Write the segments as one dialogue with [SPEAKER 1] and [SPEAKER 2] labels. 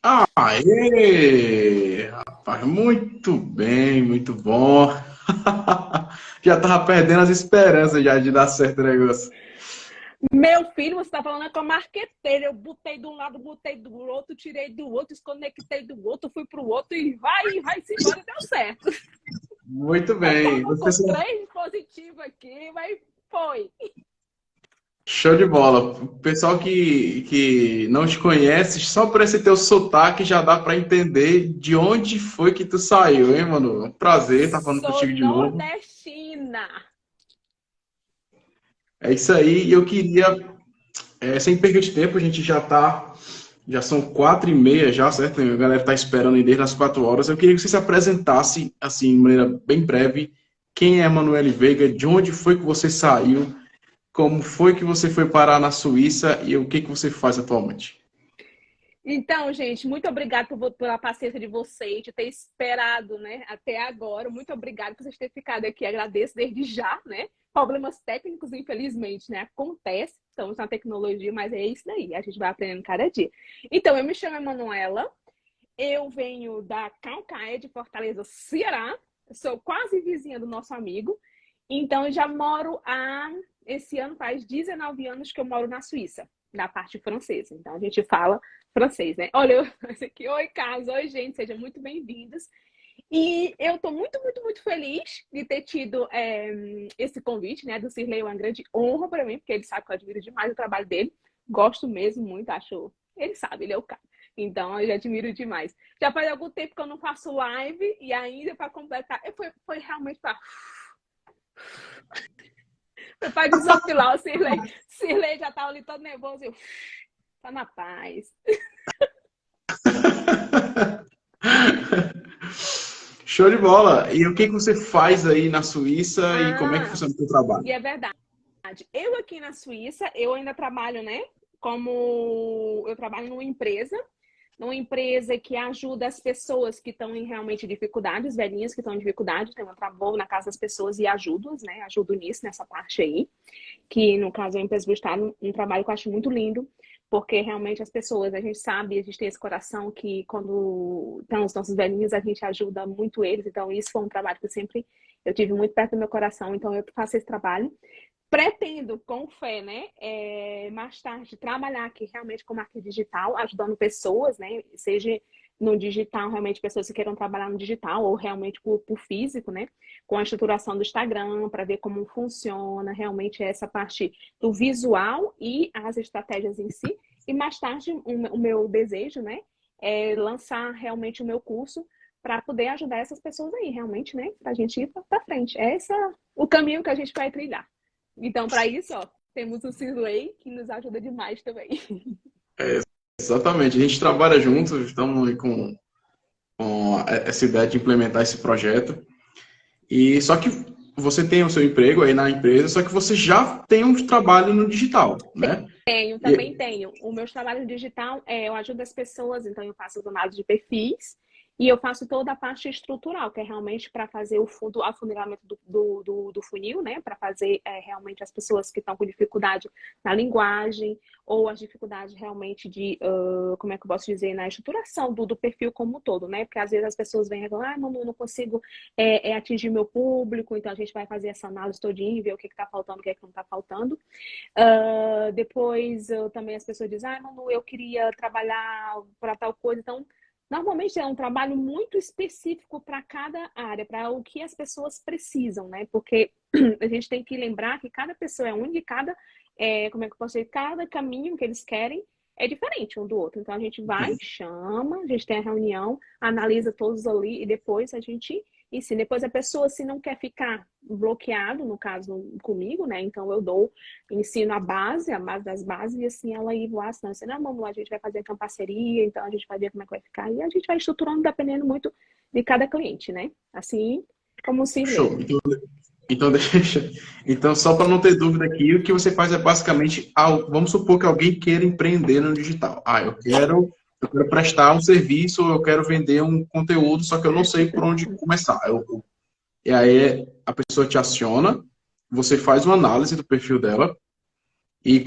[SPEAKER 1] Aê! Rapaz, muito bem, muito bom. Já tava perdendo as esperanças já de dar certo o negócio.
[SPEAKER 2] Meu filho, você está falando com a marqueteira. Eu botei de um lado, botei do outro, tirei do outro, desconectei do outro, fui para o outro e vai-se embora, deu certo.
[SPEAKER 1] Muito
[SPEAKER 2] Eu
[SPEAKER 1] bem.
[SPEAKER 2] estava
[SPEAKER 1] Você
[SPEAKER 2] com
[SPEAKER 1] só-
[SPEAKER 2] três dispositivos aqui, mas foi.
[SPEAKER 1] Show de bola. O pessoal que não te conhece, só por esse teu sotaque já dá para entender de onde foi que tu saiu, hein, mano? Prazer estar falando
[SPEAKER 2] Sou
[SPEAKER 1] contigo de novo.
[SPEAKER 2] nordestina.
[SPEAKER 1] É isso aí. E eu queria, sem perder de tempo, a gente já são 4h30 já, certo? A galera está esperando aí desde as 4 horas. Eu queria que você se apresentasse, assim, de maneira bem breve, quem é Manuele Veiga, de onde foi que você saiu, como foi que você foi parar na Suíça e o que que você faz atualmente.
[SPEAKER 2] Então, gente, muito obrigada pela paciência de vocês, de ter esperado, né, até agora. Muito obrigada por vocês terem ficado aqui. Agradeço desde já, né? Problemas técnicos, infelizmente, né? Acontece. Estamos na tecnologia, mas é isso daí. A gente vai aprendendo cada dia. Então, eu me chamo Emanuela. Eu venho da Calcaia, de Fortaleza, Ceará. Sou quase vizinha do nosso amigo. Então, eu já moro esse ano faz 19 anos que eu moro na Suíça, na parte francesa. Então, a gente fala francês, né? Olha, esse aqui, oi, Carlos, oi, gente, sejam muito bem-vindos. E eu estou muito, muito, muito feliz de ter tido esse convite, né, do Cirlei. É uma grande honra para mim, porque ele sabe que eu admiro demais o trabalho dele. Gosto mesmo muito, acho. Ele sabe, ele é o cara. Então, eu já admiro demais. Já faz algum tempo que eu não faço live e ainda para completar, foi realmente para desopilar o Cirlei. Cirlei já estava ali todo nervoso. Eu, tá na paz.
[SPEAKER 1] Show de bola! E o que que você faz aí na Suíça e como é que
[SPEAKER 2] Ah,
[SPEAKER 1] funciona o seu trabalho?
[SPEAKER 2] e é verdade. Eu aqui na Suíça, eu ainda trabalho, né? Como eu trabalho numa empresa que ajuda as pessoas que estão em realmente dificuldades, velhinhas que estão em dificuldade. Então, eu vou na casa das pessoas e ajudo-as, né? Ajudo nisso, nessa parte aí. Que no caso é a empresa do Estado, um trabalho que eu acho muito lindo, porque realmente as pessoas, a gente sabe, a gente tem esse coração que quando estão os nossos velhinhos, a gente ajuda muito eles, então isso foi um trabalho que eu tive muito perto do meu coração, então eu faço esse trabalho. Pretendo, com fé, né, mais tarde, trabalhar aqui realmente com marketing digital, ajudando pessoas, né, seja no digital, realmente pessoas que queiram trabalhar no digital ou realmente por físico, né, com a estruturação do Instagram, para ver como funciona realmente essa parte do visual e as estratégias em si. E mais tarde, o meu desejo, né, é lançar realmente o meu curso para poder ajudar essas pessoas aí, realmente, né, para a gente ir para frente. É esse o caminho que a gente vai trilhar. Então, para isso, ó, temos o Cirlei, que nos ajuda demais também.
[SPEAKER 1] Exatamente, a gente trabalha juntos, estamos aí com essa ideia de implementar esse projeto. E só que você tem o seu emprego aí na empresa, só que você já tem um trabalho no digital, né?
[SPEAKER 2] Também
[SPEAKER 1] E,
[SPEAKER 2] tenho. O meu trabalho digital, eu ajudo as pessoas, então eu faço as análises de perfis e eu faço toda a parte estrutural, que é realmente para fazer o afunilamento do funil, né? Para fazer realmente as pessoas que estão com dificuldade na linguagem ou as dificuldades realmente como é que eu posso dizer, na estruturação do perfil como um todo, né? Porque às vezes as pessoas vêm e falam, ah, não consigo atingir meu público, então a gente vai fazer essa análise todinha, ver o que está faltando, o que, é que não está faltando. Depois também as pessoas dizem, ah, Manu, eu queria trabalhar para tal coisa. Então, normalmente é um trabalho muito específico para cada área, para o que as pessoas precisam, né? Porque a gente tem que lembrar que cada pessoa é única, como é que eu posso dizer, cada caminho que eles querem é diferente um do outro. Então a gente vai, chama, a gente tem a reunião, analisa todos ali e depois a gente ensina. Depois a pessoa, se não quer ficar bloqueado, no caso comigo, né? Então eu ensino a base das bases, e assim ela ir voar, assim, não, vamos lá, a gente vai fazer uma parceria, então a gente vai ver como é que vai ficar. E a gente vai estruturando dependendo muito de cada cliente, né? Assim como o Cirlei.
[SPEAKER 1] show. Então, deixa. Então, só para não ter dúvida aqui, o que você faz é basicamente, vamos supor que alguém queira empreender no digital. Eu quero prestar um serviço, eu quero vender um conteúdo, só que eu não sei por onde começar. E aí a pessoa te aciona, você faz uma análise do perfil dela e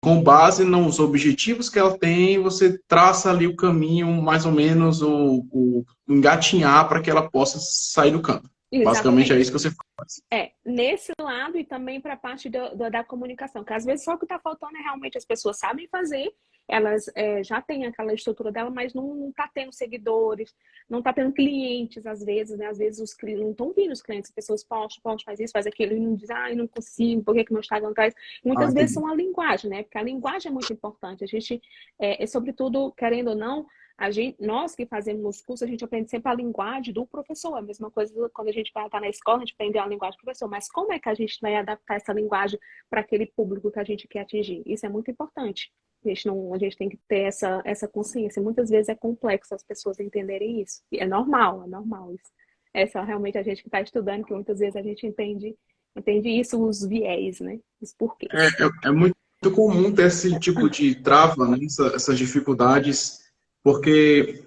[SPEAKER 1] com base nos objetivos que ela tem, você traça ali o caminho, mais ou menos, o engatinhar para que ela possa sair do campo. Basicamente é isso que você faz.
[SPEAKER 2] Nesse lado e também para a parte da comunicação, que às vezes só o que está faltando é realmente as pessoas sabem fazer, elas já têm aquela estrutura dela, mas não está tendo seguidores, não está tendo clientes às vezes, né? Às vezes os clientes não estão vindo, os clientes, as pessoas postam, faz isso, faz aquilo, e não dizem, não consigo, por que meu Instagram traz? Muitas vezes são a linguagem, né? Porque a linguagem é muito importante. A gente, sobretudo, querendo ou não, nós que fazemos curso, a gente aprende sempre a linguagem do professor. A mesma coisa quando a gente vai estar na escola, a gente aprende a linguagem do professor. Mas como é que a gente vai adaptar essa linguagem para aquele público que a gente quer atingir? Isso é muito importante. A gente tem que ter essa consciência. Muitas vezes é complexo as pessoas entenderem isso. E é normal isso. É só realmente a gente que está estudando, que muitas vezes a gente entende isso, os viés, né? Os porquês.
[SPEAKER 1] É muito comum ter esse tipo de trava, né? Essas dificuldades, porque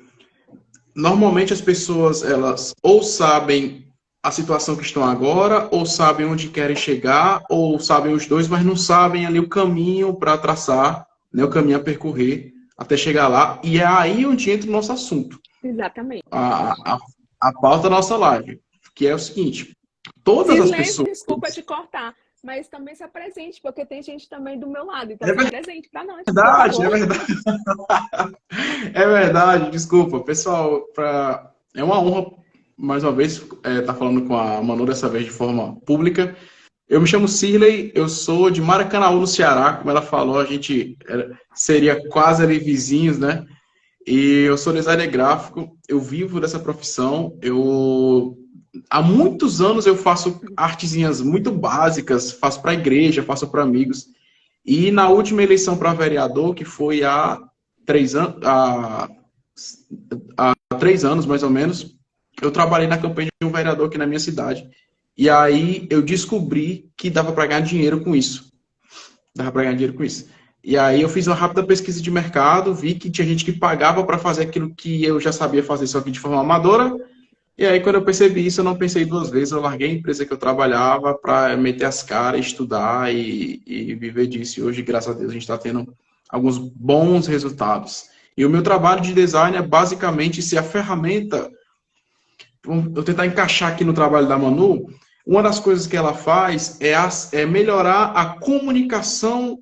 [SPEAKER 1] normalmente as pessoas, elas ou sabem a situação que estão agora, ou sabem onde querem chegar, ou sabem os dois, mas não sabem ali o caminho para traçar, né, o caminho a percorrer até chegar lá. E é aí onde entra o nosso assunto.
[SPEAKER 2] Exatamente.
[SPEAKER 1] A pauta da nossa live, que é o seguinte: todas as pessoas...
[SPEAKER 2] Desculpa te cortar, mas também se apresente, porque tem gente também do meu lado, então se apresente para nós.
[SPEAKER 1] É verdade. É verdade, desculpa. Pessoal, é uma honra, mais uma vez, estar falando com a Manu, dessa vez de forma pública. Eu me chamo Cirlei, eu sou de Maracanaú, no Ceará. Como ela falou, a gente seria quase ali vizinhos, né? E eu sou designer gráfico, eu vivo dessa profissão. Há muitos anos eu faço artezinhas muito básicas, faço para a igreja, faço para amigos. E na última eleição para vereador, que foi há 3 anos, mais ou menos, eu trabalhei na campanha de um vereador aqui na minha cidade. E aí eu descobri que dava para ganhar dinheiro com isso. E aí eu fiz uma rápida pesquisa de mercado, vi que tinha gente que pagava para fazer aquilo que eu já sabia fazer, só que de forma amadora. E aí, quando eu percebi isso, eu não pensei duas vezes. Eu larguei a empresa que eu trabalhava para meter as caras, estudar e viver disso. E hoje, graças a Deus, a gente está tendo alguns bons resultados. E o meu trabalho de design é basicamente ser a ferramenta. Eu tentar encaixar aqui no trabalho da Manu. Uma das coisas que ela faz é melhorar a comunicação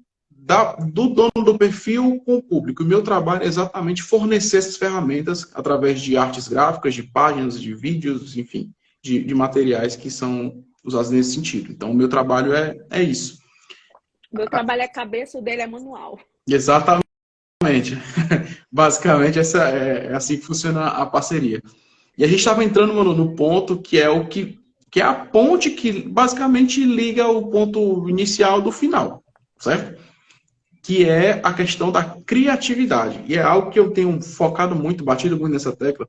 [SPEAKER 1] do dono do perfil com o público. O meu trabalho é exatamente fornecer essas ferramentas através de artes gráficas, de páginas, de vídeos, enfim, de materiais que são usados nesse sentido. Então, o meu trabalho é isso.
[SPEAKER 2] O meu trabalho é cabeça, o dele é manual.
[SPEAKER 1] Exatamente. Basicamente, é assim que funciona a parceria. E a gente estava entrando, mano, no ponto que é a ponte que basicamente liga o ponto inicial do final, certo? Que é a questão da criatividade. E é algo que eu tenho focado muito, batido muito nessa tecla,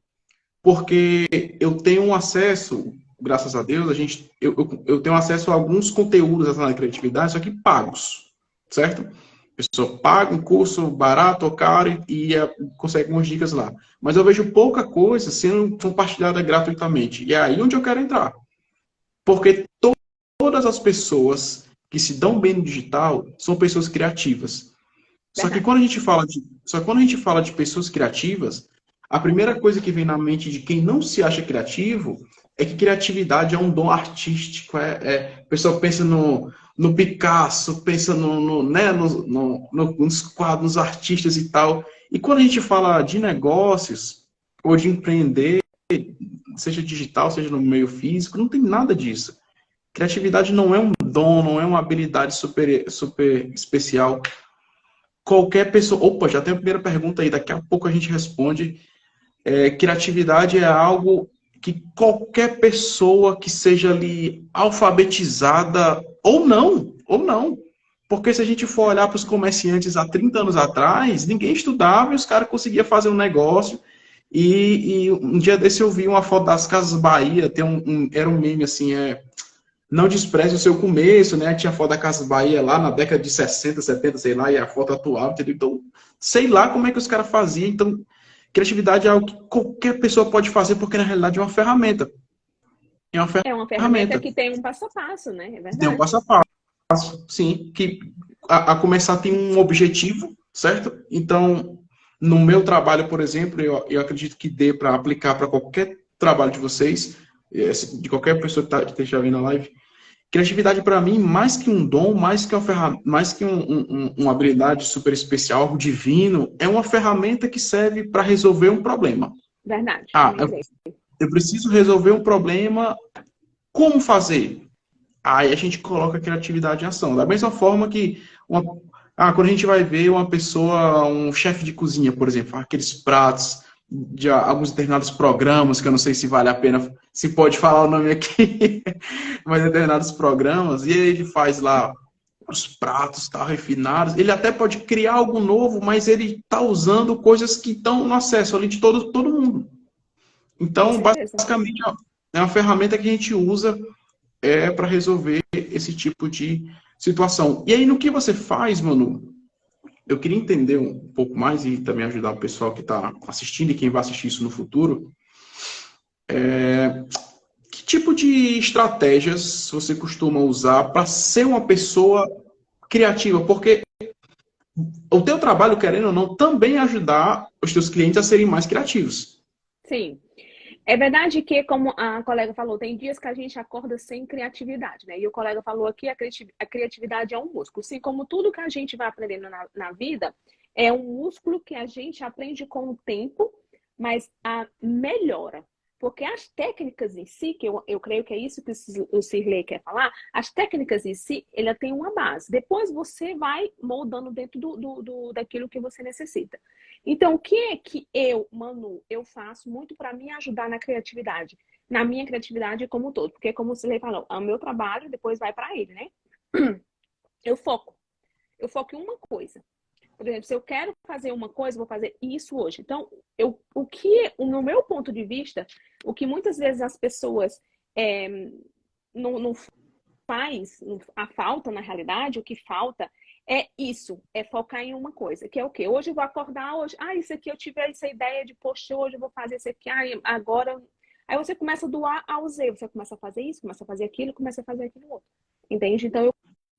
[SPEAKER 1] porque eu tenho um acesso, graças a Deus, eu tenho acesso a alguns conteúdos na criatividade, só que pagos, certo? A pessoa paga um curso barato ou caro e consegue umas dicas lá. Mas eu vejo pouca coisa sendo compartilhada gratuitamente. E é aí onde eu quero entrar. Porque todas as pessoas que se dão bem no digital são pessoas criativas. Só que quando a gente fala de pessoas criativas, a primeira coisa que vem na mente de quem não se acha criativo é que criatividade é um dom artístico. A pessoa pensa no Picasso, pensa nos quadros, nos artistas e tal. E quando a gente fala de negócios ou de empreender, seja digital, seja no meio físico, não tem nada disso. Criatividade não é um dom, não é uma habilidade super especial. Qualquer pessoa... Opa, já tem a primeira pergunta aí, daqui a pouco a gente responde. Criatividade é algo que qualquer pessoa que seja ali alfabetizada, ou não. Porque se a gente for olhar para os comerciantes há 30 anos atrás, ninguém estudava e os caras conseguiam fazer um negócio. E um dia desse eu vi uma foto das Casas Bahia, era um meme assim, não despreze o seu começo, né? Tinha a foto da Casas Bahia lá na década de 60, 70, sei lá, e a foto atual, entendeu? Então, sei lá como é que os caras faziam. Então, criatividade é algo que qualquer pessoa pode fazer, porque na realidade é uma ferramenta.
[SPEAKER 2] É uma ferramenta que tem um passo a passo, né? É verdade.
[SPEAKER 1] Tem um passo a passo, sim, que a começar a ter um objetivo, certo? Então, no meu trabalho, por exemplo, eu acredito que dê para aplicar para qualquer trabalho de vocês, de qualquer pessoa que esteja vendo a live. Criatividade, para mim, mais que um dom, mais que uma ferramenta, mais que uma habilidade super especial, algo divino, é uma ferramenta que serve para resolver um problema.
[SPEAKER 2] Verdade.
[SPEAKER 1] Ah, eu preciso resolver um problema, como fazer? Aí a gente coloca a criatividade em ação. Da mesma forma que quando a gente vai ver uma pessoa, um chefe de cozinha, por exemplo, aqueles pratos de alguns determinados programas, que eu não sei se vale a pena, se pode falar o nome aqui, mas determinados programas, e ele faz lá os pratos tá, refinados, ele até pode criar algo novo, mas ele está usando coisas que estão no acesso ali de todo mundo. Então, basicamente, é uma ferramenta que a gente usa para resolver esse tipo de situação. E aí, no que você faz, Manu, eu queria entender um pouco mais e também ajudar o pessoal que está assistindo e quem vai assistir isso no futuro. Que tipo de estratégias você costuma usar para ser uma pessoa criativa? Porque o teu trabalho, querendo ou não, também ajudar os teus clientes a serem mais criativos.
[SPEAKER 2] Sim. É verdade que, como a colega falou, tem dias que a gente acorda sem criatividade, né? E o colega falou aqui, a criatividade é um músculo. Assim como tudo que a gente vai aprendendo na vida, é um músculo que a gente aprende com o tempo, mas melhora. Porque as técnicas em si, que eu creio que é isso que o Cirlei quer falar, as técnicas em si, ela tem uma base. Depois você vai moldando dentro daquilo que você necessita. Então, o que é que eu, Manu, eu faço muito para me ajudar na criatividade? Na minha criatividade como um todo. Porque, como o Cirlei falou, é o meu trabalho, depois vai para ele, né? Eu foco. Eu foco em uma coisa. Por exemplo, se eu quero fazer uma coisa, vou fazer isso hoje. Então, no meu ponto de vista, o que muitas vezes as pessoas não faz, a falta na realidade, o que falta é isso, é focar em uma coisa, que é o quê? Hoje eu vou acordar, isso aqui eu tive essa ideia de, poxa, hoje eu vou fazer isso aqui, agora... Aí você começa do A ao Z, você começa a fazer isso, começa a fazer aquilo, começa a fazer aquilo outro. Entende? Então, eu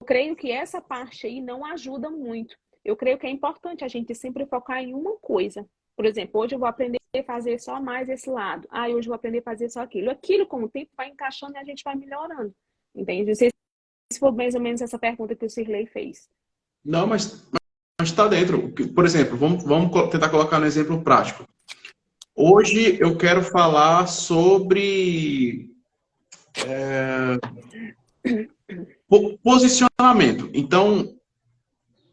[SPEAKER 2] creio que essa parte aí não ajuda muito. Eu creio que é importante a gente sempre focar em uma coisa. Por exemplo, hoje eu vou aprender a fazer só mais esse lado. Hoje eu vou aprender a fazer só aquilo. Aquilo, com o tempo, vai encaixando e a gente vai melhorando. Entende? Não sei se foi mais ou menos essa pergunta que o Cirlei fez.
[SPEAKER 1] Não, mas está dentro. Por exemplo, vamos tentar colocar no exemplo prático. Hoje eu quero falar sobre posicionamento. Então,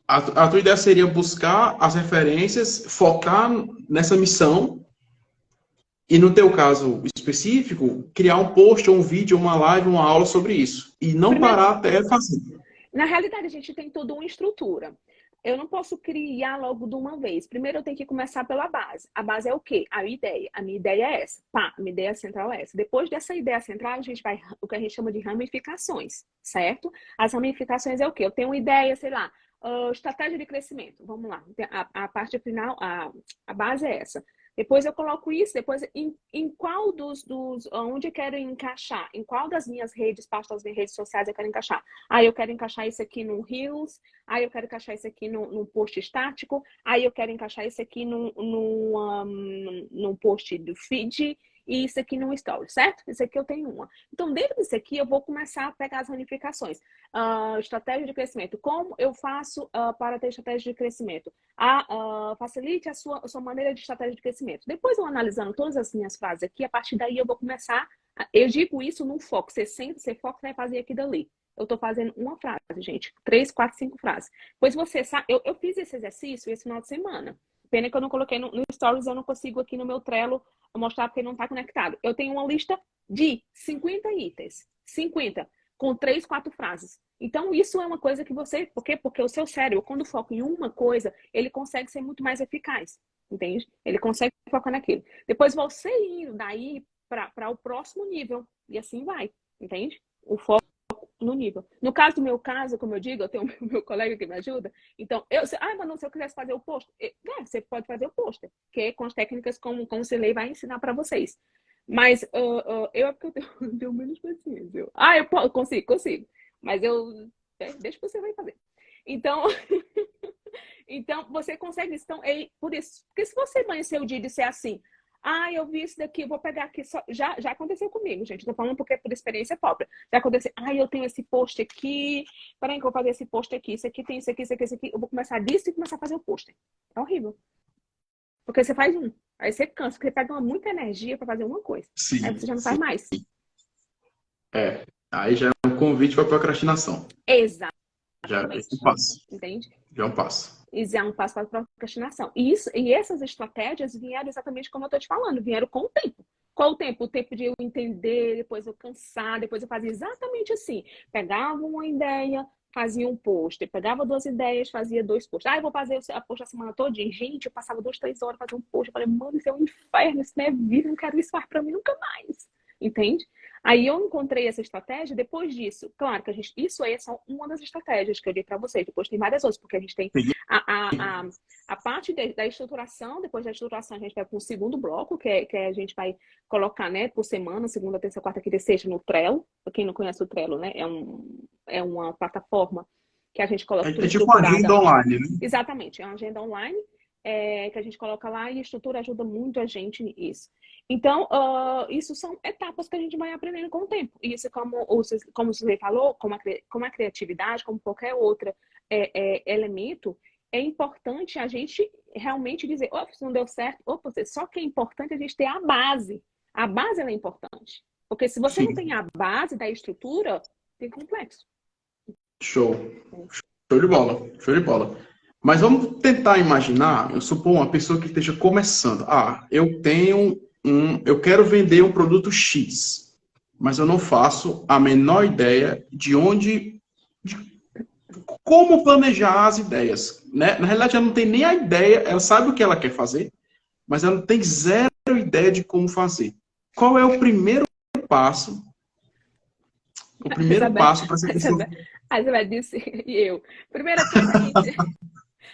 [SPEAKER 1] a tua ideia seria buscar as referências, focar nessa missão e, no teu caso específico, criar um post, ou um vídeo, uma live, uma aula sobre isso. E não parar até fazer.
[SPEAKER 2] Na realidade, a gente tem toda uma estrutura. Eu não posso criar logo de uma vez. Primeiro, eu tenho que começar pela base. A base é o quê? A ideia. A minha ideia é essa. Pá, a minha ideia central é essa. Depois dessa ideia central, a gente vai o que a gente chama de ramificações, certo? As ramificações é o quê? Eu tenho uma ideia, sei lá, estratégia de crescimento. Vamos lá. A parte final, a base é essa. Depois eu coloco isso, depois em qual onde eu quero encaixar, em qual das minhas redes, parte das minhas redes sociais eu quero encaixar. Eu quero encaixar isso aqui no Reels, eu quero encaixar isso aqui num post estático, eu quero encaixar isso aqui num post do feed, e isso aqui num story, certo? Isso aqui eu tenho uma. Então, dentro disso aqui, eu vou começar a pegar as ramificações. Estratégia de crescimento. Como eu faço para ter estratégia de crescimento? Facilite a sua maneira de estratégia de crescimento. Depois, eu analisando todas as minhas frases aqui, a partir daí eu vou começar... Eu digo isso num foco. Você senta, você foca, vai fazer aqui dali. Eu tô fazendo uma frase, gente. 3, 4, 5 frases. Pois você sabe... Eu fiz esse exercício esse final de semana. Pena que eu não coloquei no Stories, eu não consigo aqui no meu Trello mostrar porque não está conectado. Eu tenho uma lista de 50 itens. 50. Com 3, 4 frases. Então, isso é uma coisa que você... Por quê? Porque o seu cérebro, quando foca em uma coisa, ele consegue ser muito mais eficaz. Entende? Ele consegue focar naquilo. Depois, você indo daí para o próximo nível. E assim vai. Entende? O foco no nível. No caso do meu caso, como eu digo, eu tenho o meu colega que me ajuda. Então, mas se eu quisesse fazer o pôster, você pode fazer o pôster, que é com as técnicas como o Cirlei vai ensinar para vocês. Mas eu tenho menos paciência. Eu consigo. Mas deixa que você vai fazer. Então, então você consegue. Então, por isso, porque se você amanhecer o dia e disser assim, ah, eu vi isso daqui, eu vou pegar aqui. Já aconteceu comigo, gente. Tô falando porque é por experiência própria. Já aconteceu. Ah, eu tenho esse post aqui. Peraí, que eu vou fazer esse post aqui. Isso aqui tem isso aqui, isso aqui, isso aqui. Eu vou começar disso e começar a fazer o post. É horrível. Porque você faz um. Aí você cansa, porque você pega muita energia para fazer uma coisa.
[SPEAKER 1] Sim,
[SPEAKER 2] Aí você já não
[SPEAKER 1] sim.
[SPEAKER 2] faz mais.
[SPEAKER 1] Aí já é um convite para procrastinação.
[SPEAKER 2] Exatamente.
[SPEAKER 1] Já é um passo.
[SPEAKER 2] Entende?
[SPEAKER 1] Já é um passo.
[SPEAKER 2] Isso é um passo para a procrastinação. E essas estratégias vieram exatamente como eu estou te falando, vieram com o tempo. Qual o tempo? O tempo de eu entender, depois eu cansar, depois eu fazia exatamente assim. Pegava uma ideia, fazia um post. Pegava 2 ideias, fazia 2 posts. Ah, eu vou fazer a post a semana toda. Gente, eu passava 2, 3 horas fazendo um post. Eu falei, mano, isso é um inferno, isso não é vida, eu não quero isso para mim nunca mais. Entende? Aí eu encontrei essa estratégia depois disso. Claro que isso aí é só uma das estratégias que eu dei para vocês. Depois tem várias outras, porque a gente tem a parte da estruturação. Depois da estruturação, a gente vai para o segundo bloco, que a gente vai colocar, né, por semana, segunda, terça, quarta, quinta e sexta, no Trello. Para quem não conhece o Trello, né, é uma plataforma que a gente coloca tudo
[SPEAKER 1] É tipo uma
[SPEAKER 2] estruturada.
[SPEAKER 1] agenda online, né?
[SPEAKER 2] Exatamente, é uma agenda online que a gente coloca lá, e a estrutura ajuda muito a gente nisso. Então, isso são etapas que a gente vai aprendendo com o tempo. Isso, como você falou, como a criatividade, como qualquer outro elemento, é importante a gente realmente dizer, opa, isso não deu certo, opa, só que é importante a gente ter a base. A base, ela é importante. Porque se você não tem a base da estrutura, tem complexo.
[SPEAKER 1] Show. Show de bola. Show de bola. Mas vamos tentar imaginar, eu suponho uma pessoa que esteja começando. Ah, eu quero vender um produto X, mas eu não faço a menor ideia de como planejar as ideias, né? Na realidade, ela não tem nem a ideia, ela sabe o que ela quer fazer, mas ela não tem zero ideia de como fazer. Qual é o primeiro passo? O primeiro passo para essa pessoa.
[SPEAKER 2] A Isabel disse, e eu. Primeira coisa,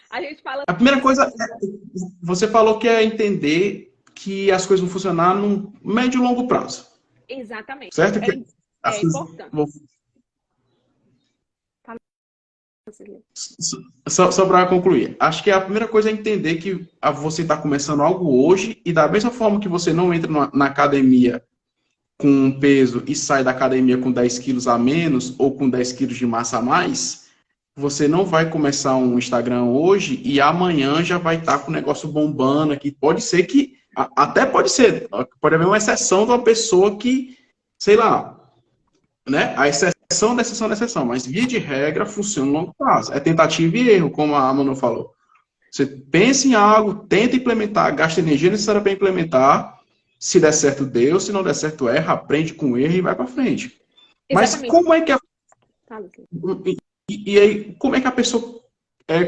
[SPEAKER 2] a gente fala.
[SPEAKER 1] A primeira coisa, você falou que é entender que as coisas vão funcionar no médio e longo prazo.
[SPEAKER 2] Exatamente.
[SPEAKER 1] Certo?
[SPEAKER 2] É importante.
[SPEAKER 1] Só para concluir, acho que a primeira coisa é entender que você está começando algo hoje, e da mesma forma que você não entra na academia com peso e sai da academia com 10 quilos a menos ou com 10 quilos de massa a mais, você não vai começar um Instagram hoje e amanhã já vai estar com o negócio bombando aqui. Pode ser que, até pode ser, pode haver uma exceção de uma pessoa que, sei lá, né? A exceção da exceção da exceção, mas via de regra funciona no longo prazo. É tentativa e erro, como a Manu falou. Você pensa em algo, tenta implementar, gasta energia necessária para implementar. Se der certo, deu. Se não der certo, erra, aprende com o erro e vai para frente. Mas como é que e aí, como é que a pessoa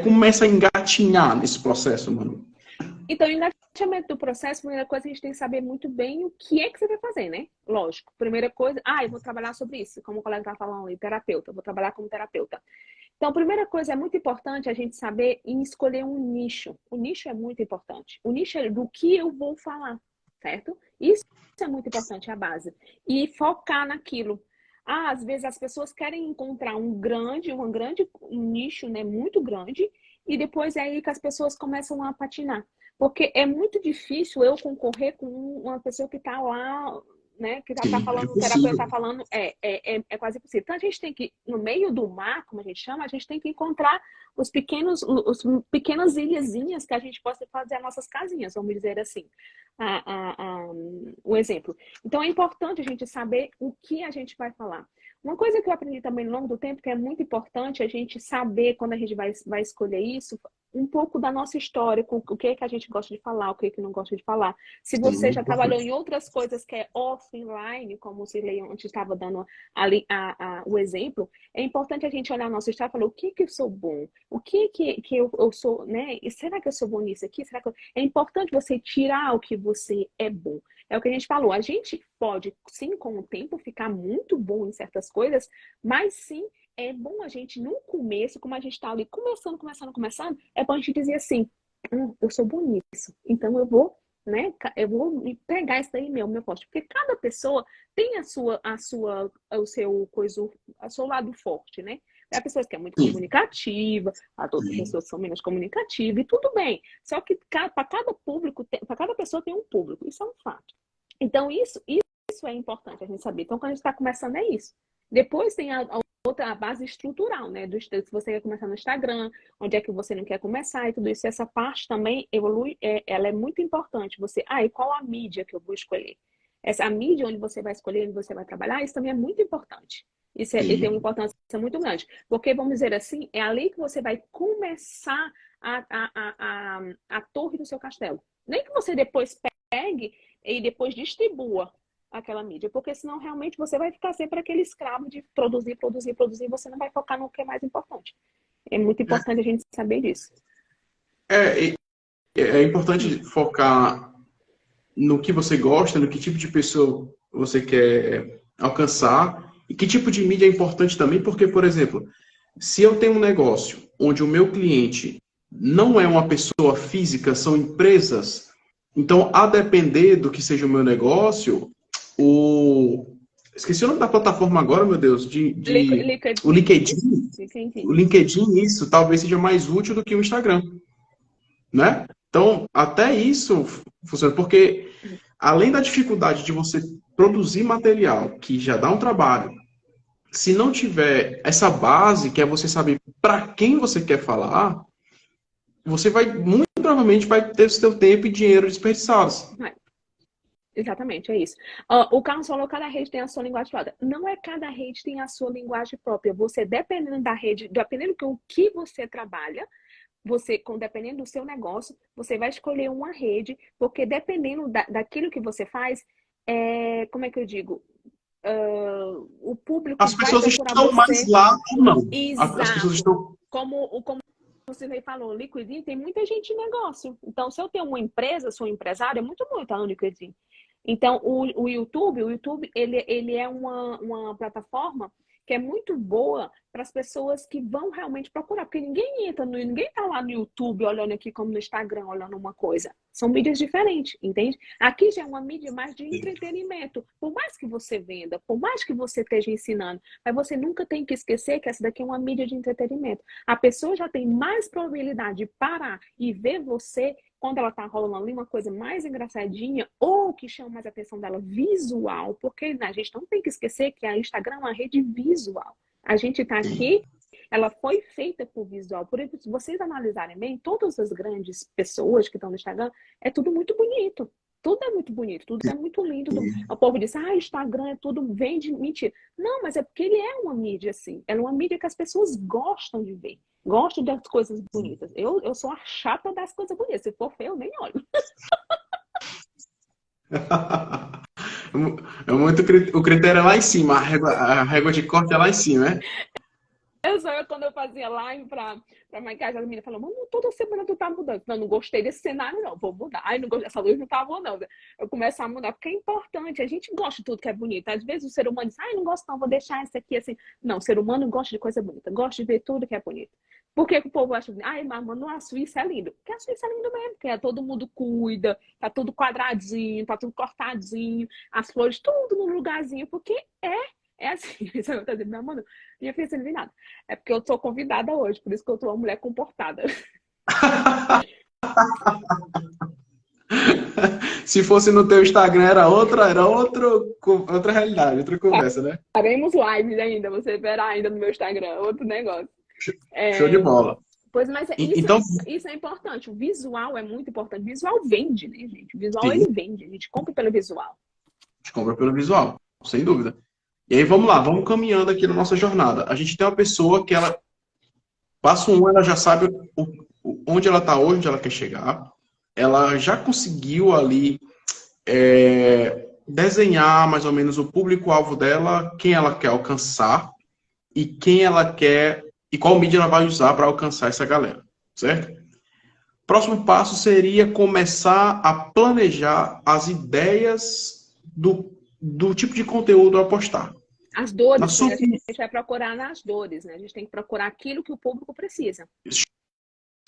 [SPEAKER 1] começa a engatinhar nesse processo, Manu?
[SPEAKER 2] Então, o engatinhamento do processo, primeira coisa, a gente tem que saber muito bem o que é que você vai fazer, né? Lógico. Primeira coisa, eu vou trabalhar sobre isso, como o colega está falando ali, terapeuta, eu vou trabalhar como terapeuta. Então, a primeira coisa, é muito importante a gente saber em escolher um nicho. O nicho é muito importante. O nicho é do que eu vou falar, certo? Isso é muito importante, a base. E focar naquilo. Às vezes as pessoas querem encontrar um nicho, né, muito grande, e depois é aí que as pessoas começam a patinar. Porque é muito difícil eu concorrer com uma pessoa que está lá, né, que está falando, o terapeuta está falando, é quase impossível. Então a gente tem que, no meio do mar, como a gente chama, a gente tem que encontrar os pequenas ilhazinhas que a gente possa fazer as nossas casinhas, vamos dizer assim. O exemplo. Então é importante a gente saber o que a gente vai falar. Uma coisa que eu aprendi também ao longo do tempo, que é muito importante a gente saber, quando a gente vai escolher isso, um pouco da nossa história, com o que é que a gente gosta de falar, o que é que não gosta de falar. Se você já trabalhou em outras coisas que é offline, como o Cirlei antes estava dando ali o exemplo, é importante a gente olhar a nossa história e falar o que eu sou bom, o que eu sou, né? E será que eu sou bom nisso aqui? É importante você tirar o que você é bom. É o que a gente falou, a gente pode, sim, com o tempo, ficar muito bom em certas coisas, mas sim, é bom a gente, no começo, como a gente está ali começando, é bom a gente dizer assim, eu sou bom nisso, então eu vou, né, eu vou pegar isso daí meu forte, porque cada pessoa tem o seu lado forte, né? Há pessoas que é muito
[SPEAKER 1] Sim,
[SPEAKER 2] comunicativa, há outras
[SPEAKER 1] sim.
[SPEAKER 2] pessoas que são menos comunicativas, e tudo bem. Só que para cada público, para cada pessoa tem um público, isso é um fato. Então, isso é importante a gente saber. Então, quando a gente está começando, é isso. Depois tem a outra base estrutural, né? Se você quer começar no Instagram, onde é que você não quer começar e tudo isso. Essa parte também evolui, ela é muito importante. E qual a mídia que eu vou escolher? Essa mídia onde você vai escolher, onde você vai trabalhar, isso também é muito importante. E tem uma
[SPEAKER 1] Sim.
[SPEAKER 2] importância muito grande. Porque, vamos dizer assim, é ali que você vai começar a torre do seu castelo. Nem que você depois pegue e depois distribua aquela mídia, porque senão realmente você vai ficar sempre aquele escravo de produzir, produzir, produzir, e você não vai focar no que é mais importante. É muito importante a gente saber disso.
[SPEAKER 1] É, é importante focar no que você gosta, no que tipo de pessoa você quer alcançar e que tipo de mídia é importante também, porque, por exemplo, se eu tenho um negócio onde o meu cliente não é uma pessoa física, são empresas, então, a depender do que seja o meu negócio, o... Esqueci o nome da plataforma agora, meu Deus, o
[SPEAKER 2] LinkedIn.
[SPEAKER 1] LinkedIn. O LinkedIn, isso, talvez seja mais útil do que o Instagram, né? Então, até isso funciona, porque além da dificuldade de você produzir material, que já dá um trabalho, se não tiver essa base, que é você saber para quem você quer falar, você vai, muito provavelmente, vai ter o seu tempo e dinheiro desperdiçados.
[SPEAKER 2] Exatamente, é isso. O Carlos falou que cada rede tem a sua linguagem própria. Não é cada rede tem a sua linguagem própria. Você, dependendo da rede, dependendo do que você trabalha, dependendo do seu negócio, você vai escolher uma rede, porque dependendo daquilo que você faz, como é que eu digo? O público
[SPEAKER 1] As
[SPEAKER 2] vai
[SPEAKER 1] pessoas
[SPEAKER 2] procurar
[SPEAKER 1] estão mais
[SPEAKER 2] você.
[SPEAKER 1] lá ou não. As pessoas
[SPEAKER 2] Exato.
[SPEAKER 1] estão...
[SPEAKER 2] Como você falou, LinkedIn tem muita gente em negócio. Então, se eu tenho uma empresa, sou empresário, é muito bom estar no LinkedIn. Então, o YouTube ele é uma plataforma que é muito boa para as pessoas que vão realmente procurar, porque ninguém está lá no YouTube olhando aqui como no Instagram, olhando uma coisa. São mídias diferentes, entende? Aqui já é uma mídia mais de entretenimento. Por mais que você venda, por mais que você esteja ensinando, mas você nunca tem que esquecer que essa daqui é uma mídia de entretenimento. A pessoa já tem mais probabilidade de parar e ver você quando ela tá rolando ali uma coisa mais engraçadinha ou que chama mais a atenção dela visual, porque a gente não tem que esquecer que a Instagram é uma rede visual. A gente tá aqui, ela foi feita por visual. Por isso, se vocês analisarem bem, todas as grandes pessoas que estão no Instagram, é tudo muito bonito. Tudo é muito bonito, tudo é muito lindo. O povo diz, Instagram é tudo vende mentira. Não, mas é porque ele é uma mídia assim. É uma mídia que as pessoas gostam de ver. Gosto das coisas bonitas. Eu sou a chata das coisas bonitas. Se for feio, eu nem olho.
[SPEAKER 1] O critério é lá em cima, a régua de corte é lá em cima, né?
[SPEAKER 2] Quando eu fazia live pra maquiagem, a menina falou, mano, toda semana tu tá mudando. Não gostei desse cenário, não. Vou mudar. Não gostei, essa luz não tá boa, não. Eu começo a mudar, porque é importante. A gente gosta de tudo que é bonito. Às vezes o ser humano diz, não gosto não, vou deixar essa aqui assim. Não, o ser humano gosta de coisa bonita. Gosta de ver tudo que é bonito. Por que o povo acha, mas mano, a Suíça é lindo? Porque a Suíça é lindo mesmo, porque todo mundo cuida, tá tudo quadradinho, tá tudo cortadinho, as flores tudo no lugarzinho, porque é assim. Eu tô dizendo, mano, minha filha, você não vê nada. É porque eu tô convidada hoje, por isso que eu tô uma mulher comportada.
[SPEAKER 1] Se fosse no teu Instagram, era outra realidade, outra conversa, né?
[SPEAKER 2] Faremos lives ainda, você verá ainda no meu Instagram, outro negócio.
[SPEAKER 1] Show de bola.
[SPEAKER 2] Pois, mas
[SPEAKER 1] Então,
[SPEAKER 2] isso é importante. O visual é muito importante. O visual vende, né, gente? O visual,
[SPEAKER 1] sim,
[SPEAKER 2] ele vende. A gente compra pelo visual.
[SPEAKER 1] a gente compra pelo visual, sem dúvida. E aí, vamos lá, vamos caminhando aqui na nossa jornada. A gente tem uma pessoa que ela, passo um, ela já sabe onde ela está hoje, onde ela quer chegar. Ela já conseguiu ali desenhar mais ou menos o público-alvo dela, quem ela quer alcançar e quem ela quer e qual mídia ela vai usar para alcançar essa galera, certo? Próximo passo seria começar a planejar as ideias do tipo de conteúdo a postar.
[SPEAKER 2] As dores, né? A gente vai procurar nas dores, né? A gente tem que procurar aquilo que o público precisa.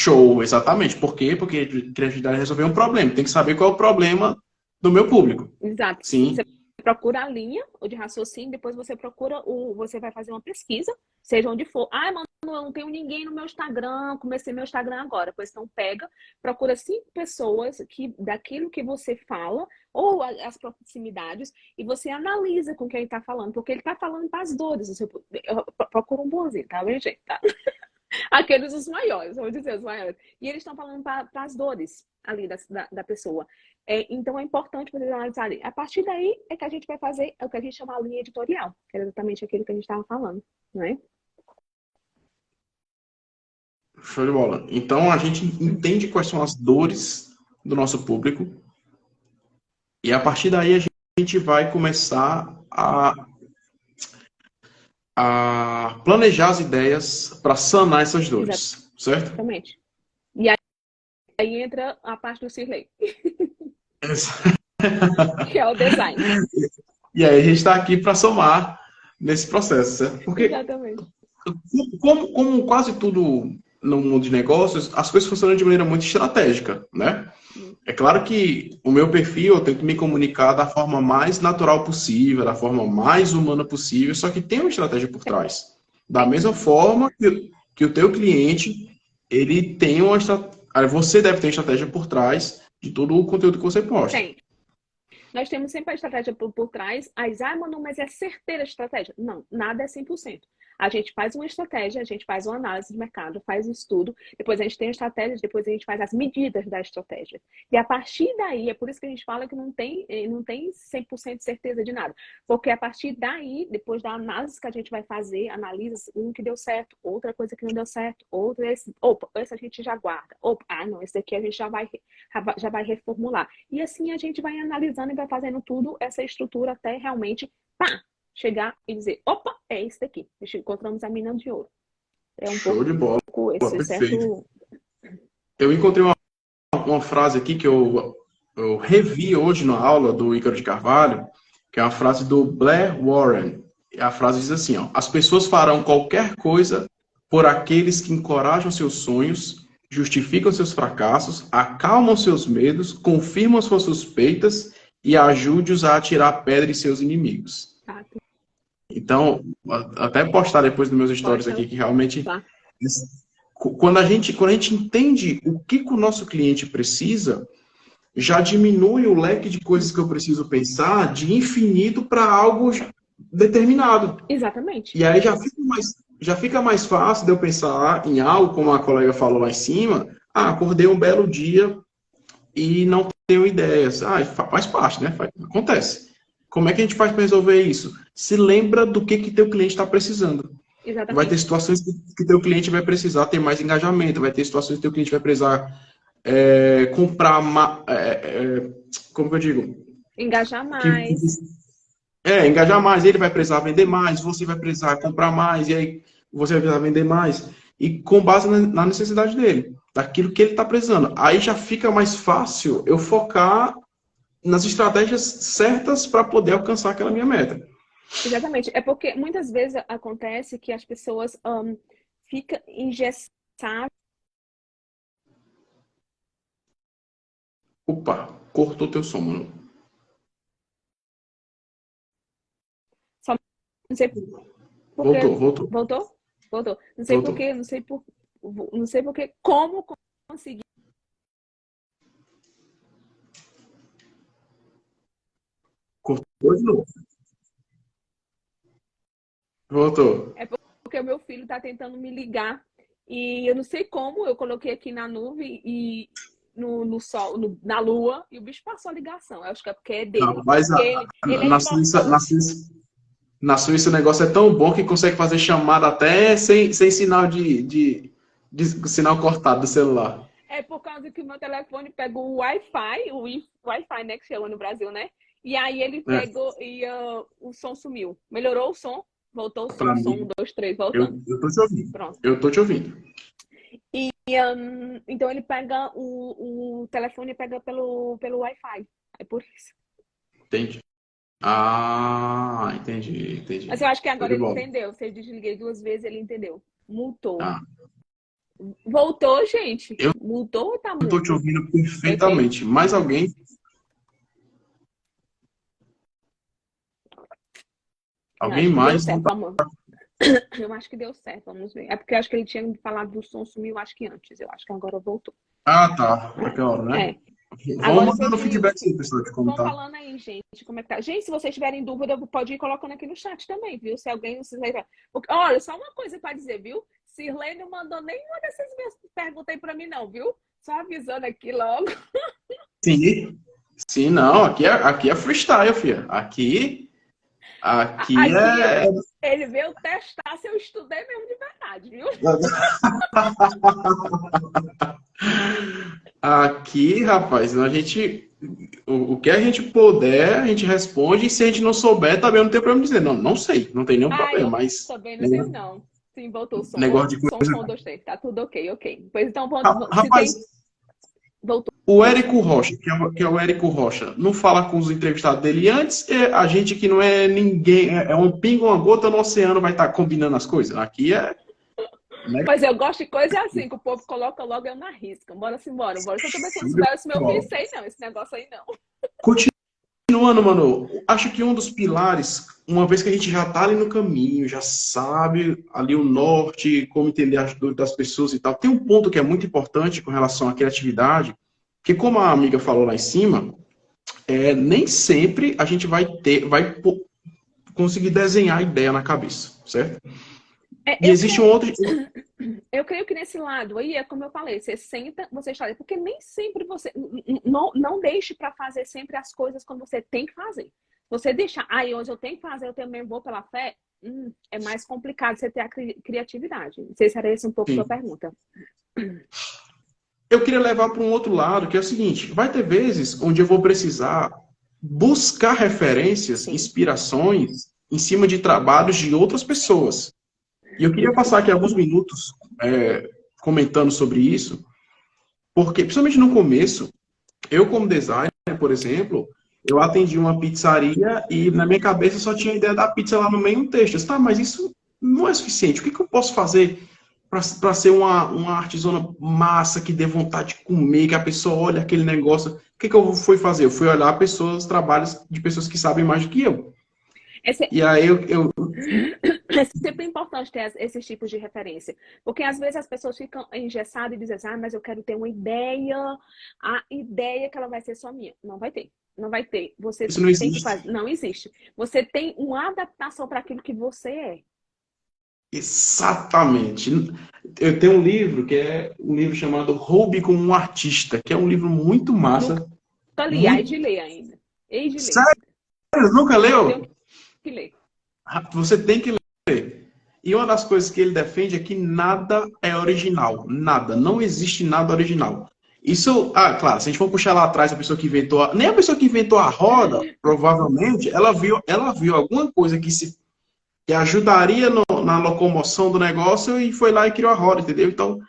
[SPEAKER 1] Show, exatamente. Por quê? Porque criatividade é resolver um problema. Tem que saber qual é o problema do meu público.
[SPEAKER 2] Exato.
[SPEAKER 1] Sim.
[SPEAKER 2] procura a linha de raciocínio, depois você procura você vai fazer uma pesquisa, seja onde for. Ah, mano, eu não tenho ninguém no meu Instagram, comecei meu Instagram agora. Pois então pega, procura 5 pessoas daquilo que você fala, ou as proximidades, e você analisa com quem ele está falando, porque ele está falando para as dores. Você procura um bonzinho, tá vendo, gente? Tá? Aqueles os maiores, vamos dizer, os maiores. E eles estão falando para as dores ali da pessoa. Então é importante vocês analisarem. A partir daí é que a gente vai fazer o que a gente chama a linha editorial, que era exatamente aquilo que a gente estava falando, não é?
[SPEAKER 1] Show de bola. Então a gente entende quais são as dores do nosso público e a partir daí a gente vai começar a planejar as ideias para sanar essas dores, certo?
[SPEAKER 2] Exatamente. E aí entra a parte do Cirlei, que é o design.
[SPEAKER 1] E aí a gente está aqui para somar nesse processo, certo? Porque
[SPEAKER 2] exatamente.
[SPEAKER 1] Como quase tudo no mundo de negócios, as coisas funcionam de maneira muito estratégica, né? É claro que o meu perfil, eu tento me comunicar da forma mais natural possível, da forma mais humana possível, só que tem uma estratégia por trás. Da mesma forma que o teu cliente, ele tem uma estratégia, você deve ter uma estratégia por trás de todo o conteúdo que você posta.
[SPEAKER 2] Tem. Nós temos sempre a estratégia por trás. Mano, mas é certeira a estratégia? Não, nada é 100%. A gente faz uma estratégia, a gente faz uma análise de mercado, faz um estudo, depois a gente tem a estratégia, depois a gente faz as medidas da estratégia. E a partir daí, é por isso que a gente fala que não tem 100% de certeza de nada. Porque a partir daí, depois da análise que a gente vai fazer, analisa um que deu certo, outra coisa que não deu certo, esse a gente já guarda. Não, esse aqui a gente já vai reformular. E assim a gente vai analisando e vai fazendo tudo, essa estrutura até realmente, chegar e dizer, opa, é esse daqui. Encontramos a mina de ouro. É um
[SPEAKER 1] Show de bola.
[SPEAKER 2] Esse,
[SPEAKER 1] Perfeito.
[SPEAKER 2] certo?
[SPEAKER 1] Eu encontrei uma frase aqui que eu revi hoje na aula do Ícaro de Carvalho, que é uma frase do Blair Warren. A frase diz assim, as pessoas farão qualquer coisa por aqueles que encorajam seus sonhos, justificam seus fracassos, acalmam seus medos, confirmam suas suspeitas e ajude-os a atirar pedra em seus inimigos. Então, até postar depois nos meus stories aqui, que realmente... Quando a gente entende o que o nosso cliente precisa, já diminui o leque de coisas que eu preciso pensar de infinito para algo determinado.
[SPEAKER 2] Exatamente.
[SPEAKER 1] E aí já fica mais fácil de eu pensar em algo, como a colega falou lá em cima, acordei um belo dia e não tenho ideias. Faz parte, né? Acontece. Como é que a gente faz para resolver isso? Se lembra do que teu cliente está precisando.
[SPEAKER 2] Exatamente.
[SPEAKER 1] Vai ter situações que teu cliente vai precisar ter mais engajamento, vai ter situações que teu cliente vai precisar comprar, como que eu digo?
[SPEAKER 2] Engajar mais.
[SPEAKER 1] Engajar mais, ele vai precisar vender mais, você vai precisar comprar mais, e aí você vai precisar vender mais, e com base na necessidade dele, daquilo que ele está precisando. Aí já fica mais fácil eu focar nas estratégias certas para poder alcançar aquela minha meta.
[SPEAKER 2] Exatamente. É porque muitas vezes acontece que as pessoas ficam engessadas.
[SPEAKER 1] Opa, cortou teu som, mano.
[SPEAKER 2] Só não sei
[SPEAKER 1] Voltou.
[SPEAKER 2] Voltou. Não sei porquê, não sei porquê, como conseguir.
[SPEAKER 1] Cortou de novo. Voltou.
[SPEAKER 2] É porque o meu filho está tentando me ligar e eu não sei como, eu coloquei aqui na nuvem e no sol, na lua, e o bicho passou a ligação. Eu acho que é porque é dele.
[SPEAKER 1] Não, mas na Suíça o negócio é tão bom que consegue fazer chamada até sem sinal de sinal cortado do celular.
[SPEAKER 2] É por causa que o meu telefone pegou o Wi-Fi, né, que chama no Brasil, né? E aí ele pegou e o som sumiu. Melhorou o som, voltou o som, 1, 2, 3, voltando.
[SPEAKER 1] Eu tô te ouvindo.
[SPEAKER 2] Pronto.
[SPEAKER 1] Eu tô te ouvindo.
[SPEAKER 2] E então ele pega o telefone pega pelo Wi-Fi. É por isso.
[SPEAKER 1] Entendi. Entendi.
[SPEAKER 2] Mas eu acho que agora ele entendeu. Se eu desliguei 2 vezes, ele entendeu. Multou. Voltou, gente? Multou ou tá mudo?
[SPEAKER 1] Eu tô te ouvindo perfeitamente. Mais alguém? Alguém
[SPEAKER 2] Acho que deu
[SPEAKER 1] mais?
[SPEAKER 2] certo, amor. Eu acho que deu certo, vamos ver. É porque eu acho que ele tinha me falado do som sumiu, acho que antes. Eu acho que agora voltou.
[SPEAKER 1] Ah, tá. Aquela hora, né?
[SPEAKER 2] É.
[SPEAKER 1] Vamos
[SPEAKER 2] Agora,
[SPEAKER 1] mandando feedback aí, pessoal, de como
[SPEAKER 2] vão
[SPEAKER 1] tá.
[SPEAKER 2] falando aí, gente, como é que tá. Gente, se vocês tiverem dúvida, pode ir colocando aqui no chat também, viu? Se alguém não se lembra. Olha, só uma coisa para dizer, viu? Sirlei não mandou nenhuma dessas minhas perguntas aí para mim, não, viu? Só avisando aqui logo.
[SPEAKER 1] Sim, sim, não. Aqui é freestyle, filha. Aqui é.
[SPEAKER 2] Ele veio testar se eu estudei mesmo de verdade, viu?
[SPEAKER 1] Aqui, rapaz, a gente. O que a gente puder, a gente responde. E se a gente não souber, também não tem problema dizer. Não, não sei, não tem nenhum problema.
[SPEAKER 2] Eu
[SPEAKER 1] Mas.
[SPEAKER 2] também não sei, não. Sim, voltou o som.
[SPEAKER 1] Negócio de
[SPEAKER 2] Som,
[SPEAKER 1] coisa.
[SPEAKER 2] 2, 3. Tá tudo ok. Pois então, se
[SPEAKER 1] Rapaz,
[SPEAKER 2] tem. Voltou.
[SPEAKER 1] o Érico Rocha, que é o Érico Rocha, não fala com os entrevistados dele antes, a gente que não é ninguém, é um pingo, uma gota no oceano, vai estar combinando as coisas. Aqui é. Né?
[SPEAKER 2] Mas eu gosto de coisa assim, que o povo coloca logo eu na risca. Bora. Se eu tô pensando, se meu filho sei, não, esse negócio aí não.
[SPEAKER 1] Continuando, mano, acho que um dos pilares, uma vez que a gente já tá ali no caminho, já sabe ali o norte, como entender as dores das pessoas e tal, tem um ponto que é muito importante com relação à criatividade, que como a amiga falou lá em cima, nem sempre a gente vai conseguir desenhar a ideia na cabeça, certo? E existe um outro...
[SPEAKER 2] Eu creio que nesse lado aí é como eu falei, você senta, você está ali, porque nem sempre você não deixe para fazer sempre as coisas quando você tem que fazer. Você deixa, hoje eu tenho que fazer, eu também vou pela fé, é mais complicado você ter a criatividade. Não sei se era esse um pouco a sua pergunta.
[SPEAKER 1] Eu queria levar para um outro lado, que é o seguinte, vai ter vezes onde eu vou precisar buscar referências, inspirações em cima de trabalhos de outras pessoas. E eu queria passar aqui alguns minutos comentando sobre isso, porque, principalmente no começo, eu como designer, por exemplo, eu atendi uma pizzaria e na minha cabeça só tinha a ideia da pizza lá no meio um texto. Eu disse, tá, mas isso não é suficiente. O que eu posso fazer para ser uma artesana massa, que dê vontade de comer, que a pessoa olhe aquele negócio? O que eu fui fazer? Eu fui olhar trabalhos de pessoas que sabem mais do que eu. E aí
[SPEAKER 2] É sempre importante ter esses tipos de referência. Porque às vezes as pessoas ficam engessadas e dizem assim, mas eu quero ter uma ideia, a ideia que ela vai ser só minha. Não vai ter. Não vai ter. Você
[SPEAKER 1] isso não existe.
[SPEAKER 2] Que fazer. Não existe. Você tem uma adaptação para aquilo que você é.
[SPEAKER 1] Exatamente. Eu tenho um livro que é um livro chamado Roube como um Artista, que é um livro muito massa.
[SPEAKER 2] Nunca li, hei de ler ainda. Hei de ler.
[SPEAKER 1] Sério? Nunca leu?
[SPEAKER 2] Tenho que ler.
[SPEAKER 1] Você tem que ler. E uma das coisas que ele defende é que nada é original. Nada. Não existe nada original. Isso, claro, se a gente for puxar lá atrás a pessoa que inventou... Nem a pessoa que inventou a roda, provavelmente, ela viu alguma coisa que ajudaria na locomoção do negócio e foi lá e criou a roda, entendeu? Então,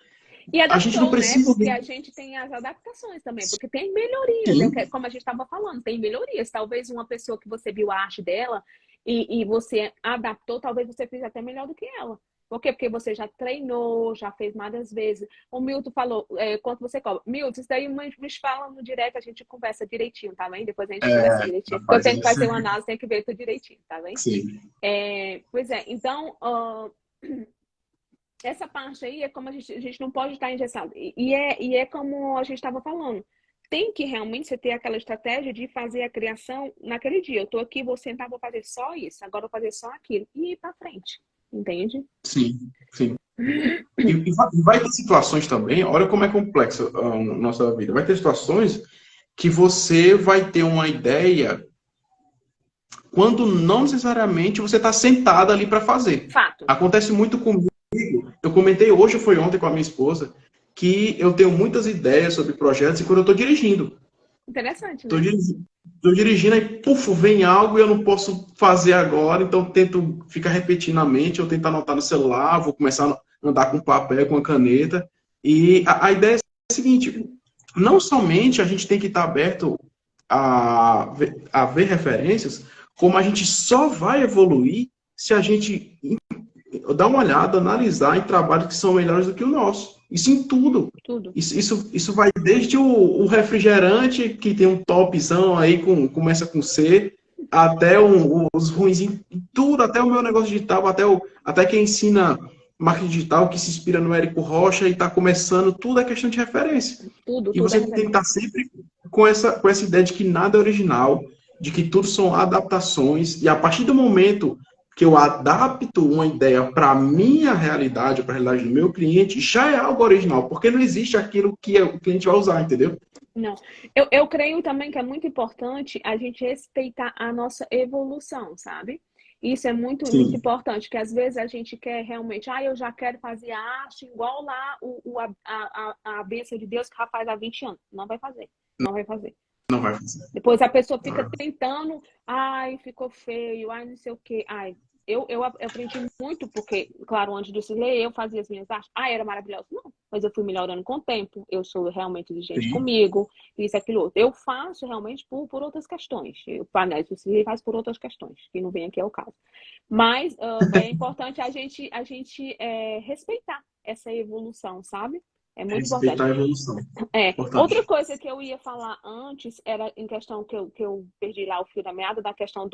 [SPEAKER 2] e adaptou,
[SPEAKER 1] a gente não precisa...
[SPEAKER 2] Porque a gente tem as adaptações também, porque tem melhorias, como a gente estava falando, tem melhorias. Talvez uma pessoa que você viu a arte dela e você adaptou, talvez você fez até melhor do que ela. Por quê? Porque você já treinou, já fez várias vezes. O Milton falou, quanto você cobra? Milton, isso daí me fala no direct, a gente conversa direitinho, tá bem? Depois a gente conversa direitinho. Porque eu tenho que fazer uma análise, tenho que ver tudo direitinho, tá bem?
[SPEAKER 1] Sim.
[SPEAKER 2] Pois é, então... essa parte aí é como a gente não pode estar engessado. E é como a gente estava falando. Tem que realmente você ter aquela estratégia de fazer a criação naquele dia. Eu estou aqui, vou sentar, vou fazer só isso. Agora vou fazer só aquilo. E ir para frente. Entende?
[SPEAKER 1] Sim. E vai ter situações também, olha como é complexa a nossa vida. Vai ter situações que você vai ter uma ideia quando não necessariamente você está sentado ali para fazer.
[SPEAKER 2] Fato.
[SPEAKER 1] Acontece muito comigo. Eu comentei hoje, foi ontem com a minha esposa, que eu tenho muitas ideias sobre projetos e quando eu estou dirigindo.
[SPEAKER 2] Interessante, né?
[SPEAKER 1] Estou dirigindo e, puf, vem algo e eu não posso fazer agora, então tento ficar repetindo na mente, eu tento anotar no celular, vou começar a andar com papel, com a caneta. E a ideia é a seguinte, não somente a gente tem que estar aberto a ver referências, como a gente só vai evoluir se a gente dar uma olhada, analisar em trabalhos que são melhores do que o nosso. Isso em tudo. Isso vai desde o refrigerante, que tem um topzão aí, começa com C, até os ruins em tudo, até o meu negócio digital, até quem ensina marketing digital, que se inspira no Érico Rocha e está começando, tudo é questão de referência.
[SPEAKER 2] Tudo,
[SPEAKER 1] E
[SPEAKER 2] tudo é
[SPEAKER 1] você tem que
[SPEAKER 2] referência.
[SPEAKER 1] estar sempre com essa ideia de que nada é original, de que tudo são adaptações, e a partir do momento que eu adapto uma ideia para a minha realidade, para a realidade do meu cliente, já é algo original, porque não existe aquilo que o cliente vai usar, entendeu?
[SPEAKER 2] Não. Eu creio também que é muito importante a gente respeitar a nossa evolução, sabe? Isso é muito, muito
[SPEAKER 1] Sim.
[SPEAKER 2] importante, que às vezes a gente quer realmente, eu já quero fazer arte igual lá a bênção de Deus que já faz há 20 anos. Não vai fazer, não vai fazer.
[SPEAKER 1] Não vai fazer.
[SPEAKER 2] Depois a pessoa
[SPEAKER 1] Não
[SPEAKER 2] fica
[SPEAKER 1] vai fazer.
[SPEAKER 2] tentando, ficou feio, não sei o quê. Eu aprendi muito, porque, claro, antes de se ler, eu fazia as minhas artes. Era maravilhoso. Não, mas eu fui melhorando com o tempo. Eu sou realmente exigente
[SPEAKER 1] Sim.
[SPEAKER 2] comigo, isso, aquilo outro. Eu faço realmente por outras questões. O Cisle faz por outras questões, que não vem aqui ao caso. Mas é importante a gente respeitar essa evolução, sabe? É muito importante.
[SPEAKER 1] Respeitar a evolução.
[SPEAKER 2] Outra
[SPEAKER 1] Importante.
[SPEAKER 2] coisa que eu ia falar antes era em questão que eu perdi lá o fio da meada, da questão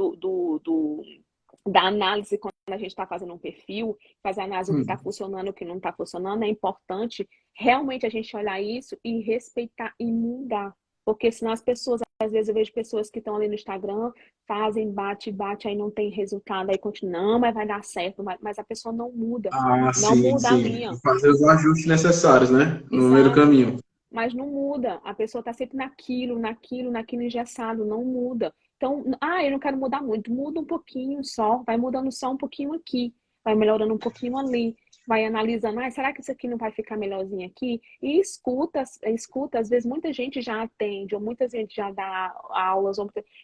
[SPEAKER 2] da análise quando a gente está fazendo um perfil, fazer análise do que está funcionando, o que não está funcionando. É importante realmente a gente olhar isso e respeitar e mudar. Porque senão as pessoas, às vezes eu vejo pessoas que estão ali no Instagram, fazem, bate, aí não tem resultado, aí continua, não, mas vai dar certo, mas a pessoa não muda. Não
[SPEAKER 1] Sim,
[SPEAKER 2] muda a
[SPEAKER 1] sim.
[SPEAKER 2] linha.
[SPEAKER 1] Fazer os ajustes necessários, né? No meio do
[SPEAKER 2] Exato.
[SPEAKER 1] caminho.
[SPEAKER 2] Mas não muda. A pessoa está sempre naquilo engessado, não muda. Então, eu não quero mudar muito. Muda um pouquinho só, vai mudando só um pouquinho aqui, vai melhorando um pouquinho ali, vai analisando, será que isso aqui não vai ficar melhorzinho aqui? E escuta, às vezes muita gente já atende, ou muita gente já dá aulas,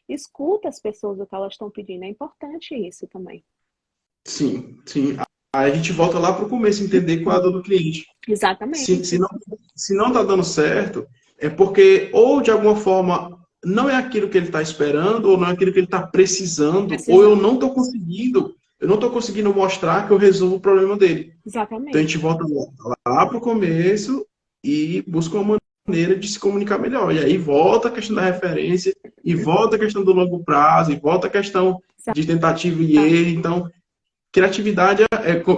[SPEAKER 2] escuta as pessoas o que elas estão pedindo. É importante isso também.
[SPEAKER 1] Sim, sim. Aí a gente volta lá para o começo, entender qual é a dor do cliente. Se,
[SPEAKER 2] Exatamente.
[SPEAKER 1] se não, se não está dando certo, é porque, ou de alguma forma, não é aquilo que ele está esperando, ou não é aquilo que ele está precisando, ou eu não estou conseguindo mostrar que eu resolvo o problema dele. Então a
[SPEAKER 2] Exatamente.
[SPEAKER 1] gente volta lá para o começo e busca uma maneira de se comunicar melhor. E aí volta a questão da referência, e volta a questão do longo prazo, e volta a questão de tentativa e erro. Então, criatividade,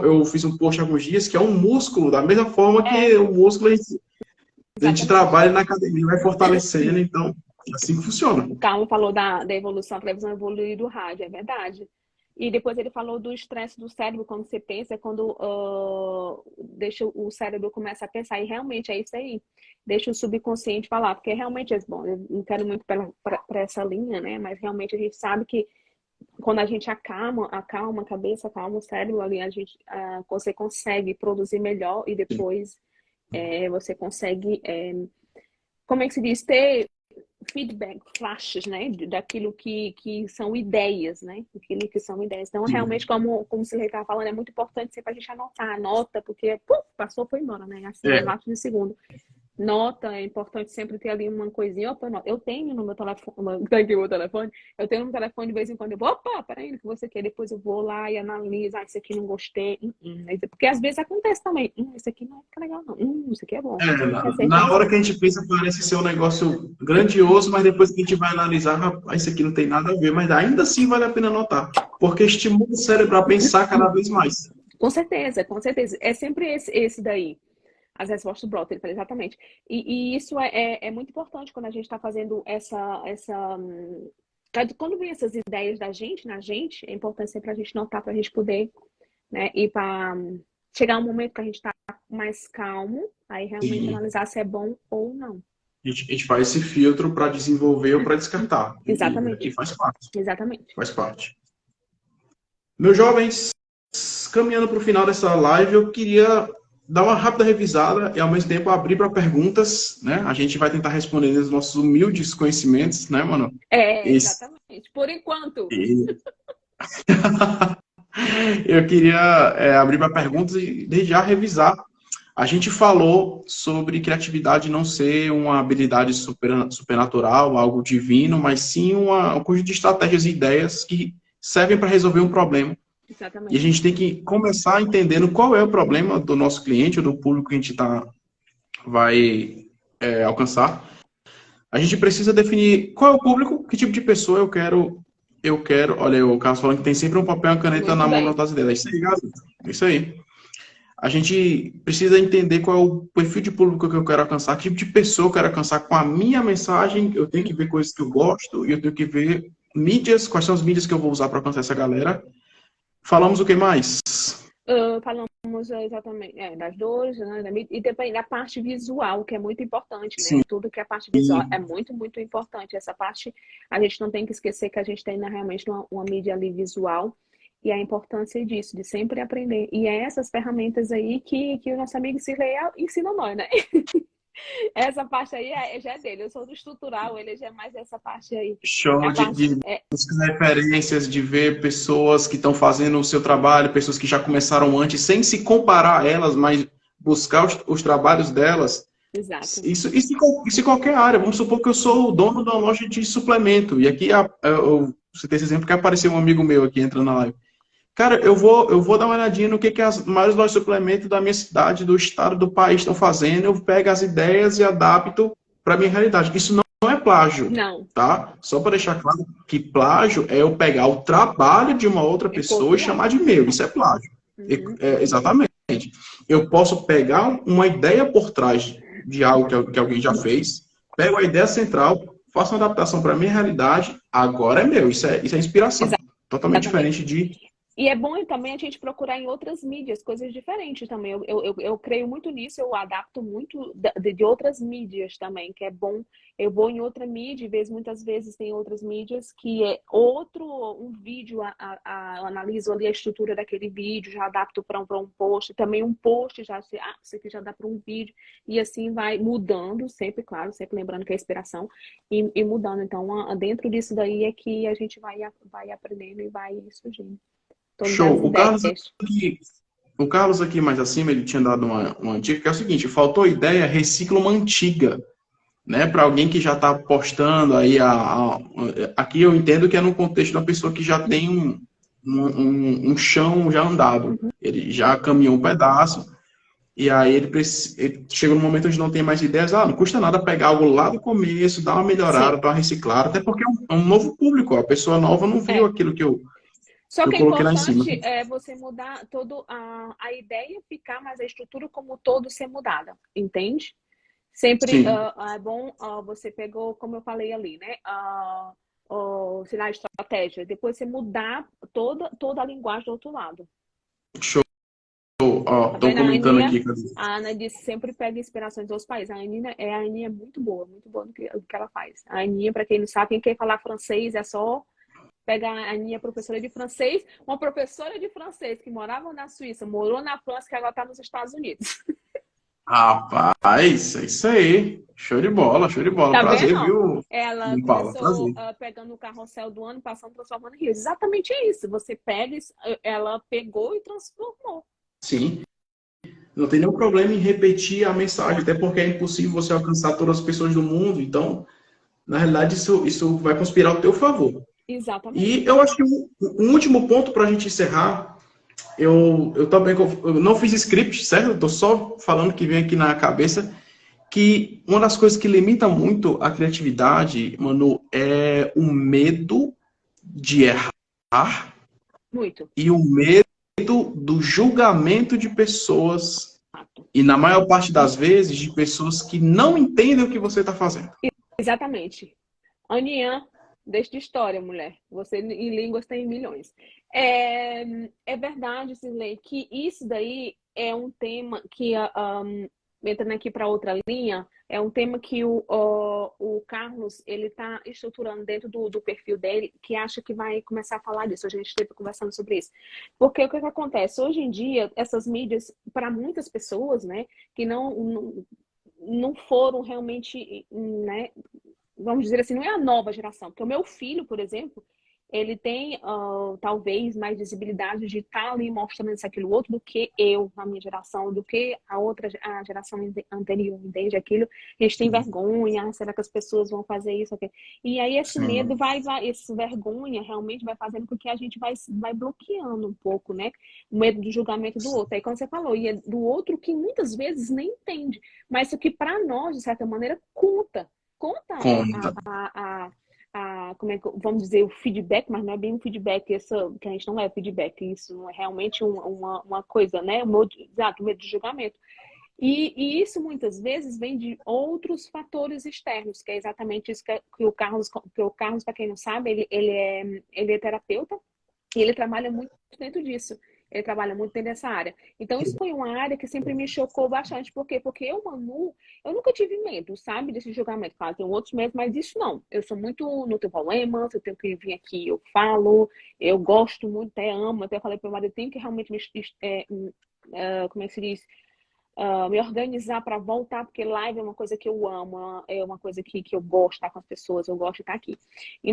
[SPEAKER 1] eu fiz um post há alguns dias, que é um músculo, da mesma forma que o músculo a gente
[SPEAKER 2] Exatamente.
[SPEAKER 1] trabalha na academia, vai fortalecendo, então, assim que funciona.
[SPEAKER 2] O Carlos falou da evolução, a televisão evoluir do rádio, é verdade. E depois ele falou do estresse do cérebro, quando você pensa, quando deixa o cérebro começa a pensar, e realmente é isso aí. Deixa o subconsciente falar, porque realmente é bom. Eu não quero muito para essa linha, né? Mas realmente a gente sabe que quando a gente acalma a cabeça, acalma o cérebro ali, você consegue produzir melhor e depois você consegue, como é que se diz, ter feedback, flashes, né, daquilo que são ideias, né, aquilo que são ideias. Então, realmente, como você estava falando, é muito importante sempre a gente anota, porque, passou, foi embora, né, assim, é rápido de segundo. Nota, é importante sempre ter ali uma coisinha. Opa, eu tenho no meu telefone, tá aqui o meu telefone, eu tenho no telefone de vez em quando, eu vou, opa, peraí, o que você quer? Depois eu vou lá e analiso, isso aqui não gostei, porque às vezes acontece também, isso aqui não é legal não, isso aqui é bom,
[SPEAKER 1] Na hora que a gente pensa, parece ser um negócio grandioso, mas depois que a gente vai analisar, rapaz, isso aqui não tem nada a ver, mas ainda assim vale a pena notar, porque estimula o cérebro a pensar cada vez mais.
[SPEAKER 2] Com certeza, com certeza. É sempre esse daí. As respostas brotam, ele fala exatamente. E isso é muito importante quando a gente está fazendo quando vem essas ideias da gente, na gente, é importante sempre a gente notar para a gente poder, né, ir para chegar um momento que a gente está mais calmo, aí realmente
[SPEAKER 1] Sim.
[SPEAKER 2] analisar se é bom ou não.
[SPEAKER 1] A gente faz esse filtro para desenvolver ou para descartar.
[SPEAKER 2] Exatamente.
[SPEAKER 1] E faz parte.
[SPEAKER 2] Exatamente.
[SPEAKER 1] Faz parte. Meus jovens, caminhando para o final dessa live, eu queria dar uma rápida revisada e, ao mesmo tempo, abrir para perguntas, né? A gente vai tentar responder os nossos humildes conhecimentos, né, mano?
[SPEAKER 2] Exatamente. Por enquanto.
[SPEAKER 1] Eu queria abrir para perguntas e, desde já, revisar. A gente falou sobre criatividade não ser uma habilidade supernatural, algo divino, mas sim um conjunto de estratégias e ideias que servem para resolver um problema.
[SPEAKER 2] Exatamente.
[SPEAKER 1] E a gente tem que começar entendendo qual é o problema do nosso cliente ou do público que a gente vai alcançar. A gente precisa definir qual é o público, que tipo de pessoa eu quero eu quero. Olha, o Carlos falando que tem sempre um papel e uma caneta
[SPEAKER 2] Muito
[SPEAKER 1] na mão
[SPEAKER 2] bem.
[SPEAKER 1] para anotar as ideias. É isso aí, Gaza. É isso aí. A gente precisa entender qual é o perfil de público que eu quero alcançar, que tipo de pessoa eu quero alcançar com a minha mensagem. Eu tenho que ver coisas que eu gosto e eu tenho que ver mídias, quais são as mídias que eu vou usar para alcançar essa galera. Falamos o que mais?
[SPEAKER 2] Falamos exatamente das dores, né, e também da parte visual, que é muito importante, né?
[SPEAKER 1] Sim.
[SPEAKER 2] Tudo que é a parte visual é muito, muito importante. Essa parte a gente não tem que esquecer que a gente tem realmente uma mídia ali visual e a importância disso, de sempre aprender. E é essas ferramentas aí que o nosso amigo Cirlei ensina nós, né? Essa parte aí já é dele. Eu sou do estrutural, ele já é mais essa parte aí.
[SPEAKER 1] Show
[SPEAKER 2] A parte,
[SPEAKER 1] de buscar referências, de ver pessoas que estão fazendo o seu trabalho, pessoas que já começaram antes, sem se comparar a elas, mas buscar os trabalhos delas.
[SPEAKER 2] exato.
[SPEAKER 1] Isso em qualquer área. Vamos supor que eu sou o dono de uma loja de suplemento. E aqui, eu citei esse exemplo que apareceu um amigo meu aqui entrando na live. Cara, eu vou dar uma olhadinha no que as maiores lojas de suplemento da minha cidade, do estado, do país estão fazendo. Eu pego as ideias e adapto para a minha realidade. Isso não é plágio,
[SPEAKER 2] Não,
[SPEAKER 1] tá? Só para deixar claro que plágio é eu pegar o trabalho de uma outra
[SPEAKER 2] é
[SPEAKER 1] pessoa e
[SPEAKER 2] copiar.
[SPEAKER 1] chamar de meu. Isso é plágio.
[SPEAKER 2] Uhum.
[SPEAKER 1] Exatamente. Eu posso pegar uma ideia por trás de algo que alguém já fez, pego a ideia central, faço uma adaptação para a minha realidade, agora é meu. Isso é inspiração. Totalmente
[SPEAKER 2] Exatamente.
[SPEAKER 1] diferente de.
[SPEAKER 2] E é bom também a gente procurar em outras mídias, coisas diferentes também. Eu creio muito nisso, eu adapto muito de outras mídias também, que é bom. Eu vou em outra mídia e vejo muitas vezes tem outras mídias que é um vídeo, eu analiso ali a estrutura daquele vídeo, já adapto para um post, também um post já, isso aqui já dá para um vídeo, e assim vai mudando, sempre, claro, sempre lembrando que é inspiração, e mudando. Então, dentro disso daí é que a gente vai aprendendo e vai surgindo. Todas as
[SPEAKER 1] Show.
[SPEAKER 2] ideias.
[SPEAKER 1] O Carlos aqui mais acima, ele tinha dado uma dica, que é o seguinte, faltou ideia, recicla uma antiga, né? Para alguém que já está postando aí, aqui eu entendo que é no contexto da pessoa que já tem um chão já andado.
[SPEAKER 2] Uhum.
[SPEAKER 1] Ele já caminhou um pedaço, e aí ele chega num momento onde não tem mais ideias, não custa nada pegar algo lá do começo, dar uma melhorada,
[SPEAKER 2] Sim.
[SPEAKER 1] dar uma reciclada, até porque é um novo público, a pessoa nova não viu
[SPEAKER 2] É.
[SPEAKER 1] aquilo que eu
[SPEAKER 2] Só que é
[SPEAKER 1] coloquei lá em cima.
[SPEAKER 2] importante você mudar toda a ideia ficar, mas a estrutura como um todo ser mudada, entende? Sempre
[SPEAKER 1] Sim.
[SPEAKER 2] é bom, você pegou, como eu falei ali, né? Sei lá, a estratégia. Depois você mudar toda a linguagem do outro lado.
[SPEAKER 1] Show. Ó,
[SPEAKER 2] Tá
[SPEAKER 1] estão
[SPEAKER 2] vendo?
[SPEAKER 1] comentando aqui.
[SPEAKER 2] A Ana disse que sempre pega inspirações dos países. A Aninha é muito boa no que ela faz. A Aninha, para quem não sabe, quem quer falar francês é só pegar a Aninha, professora de francês, uma professora de francês que morava na Suíça, morou na França, que agora está nos Estados Unidos.
[SPEAKER 1] Rapaz, é isso aí. Show de bola, show de bola.
[SPEAKER 2] Tá
[SPEAKER 1] Prazer,
[SPEAKER 2] vendo?
[SPEAKER 1] viu,
[SPEAKER 2] Ela
[SPEAKER 1] Paula?
[SPEAKER 2] começou
[SPEAKER 1] Prazer.
[SPEAKER 2] pegando o carrossel do ano, passando, transformando em rios. Exatamente isso. Você pega, ela pegou e transformou.
[SPEAKER 1] Sim. Não tem nenhum problema em repetir a mensagem, até porque é impossível você alcançar todas as pessoas do mundo. Então, na realidade, isso vai conspirar ao teu favor. E
[SPEAKER 2] Exatamente.
[SPEAKER 1] eu acho que um último ponto para a gente encerrar, eu também eu não fiz script, certo? Eu tô só falando que vem aqui na cabeça, que uma das coisas que limita muito a criatividade, Manu, é o medo de errar
[SPEAKER 2] Muito.
[SPEAKER 1] e o medo do julgamento de pessoas, e na maior parte das vezes, de pessoas que não entendem o que você está fazendo.
[SPEAKER 2] Exatamente. Anian, deixa de história, mulher. Você em línguas tem milhões. É verdade, Cirlei, que isso daí é um tema que, entrando aqui para outra linha, é um tema que o Carlos ele está estruturando dentro do perfil dele, que acha que vai começar a falar disso. A gente esteve conversando sobre isso. Porque o que acontece? Hoje em dia, essas mídias, para muitas pessoas, né, que não foram realmente, né, vamos dizer assim, não é a nova geração, porque o meu filho, por exemplo, ele tem talvez mais visibilidade de estar ali mostrando isso, aquilo, outro, do que eu, na minha geração, do que a geração anterior, entende? Aquilo, a gente tem vergonha, será que as pessoas vão fazer isso? Aquilo? E aí esse medo esse vergonha realmente vai fazendo com que a gente vai bloqueando um pouco, né? O medo do julgamento do outro. Aí quando você falou, e é do outro que muitas vezes nem entende, mas isso que para nós, de certa maneira, conta como é que, vamos dizer, o feedback, mas não é bem um feedback, isso, que a gente não é feedback, isso não é realmente uma coisa, né? Exato, medo de julgamento. E isso muitas vezes vem de outros fatores externos, que é exatamente isso que o Carlos, para quem não sabe, ele é terapeuta e ele trabalha muito dentro disso. Ele trabalha muito dentro dessa área. Então, isso foi uma área que sempre me chocou bastante. Por quê? Porque eu, Manu, eu nunca tive medo, sabe? Desse julgamento. Claro, tem outros medos, mas isso não. Eu sou muito, não tenho problema, se eu tenho que vir aqui, eu falo. Eu gosto muito, até amo. Até falei para o marido, eu tenho que realmente como é que se diz? Me organizar para voltar, porque live é uma coisa que eu amo, é uma coisa que eu gosto de estar com as pessoas, eu gosto de estar aqui.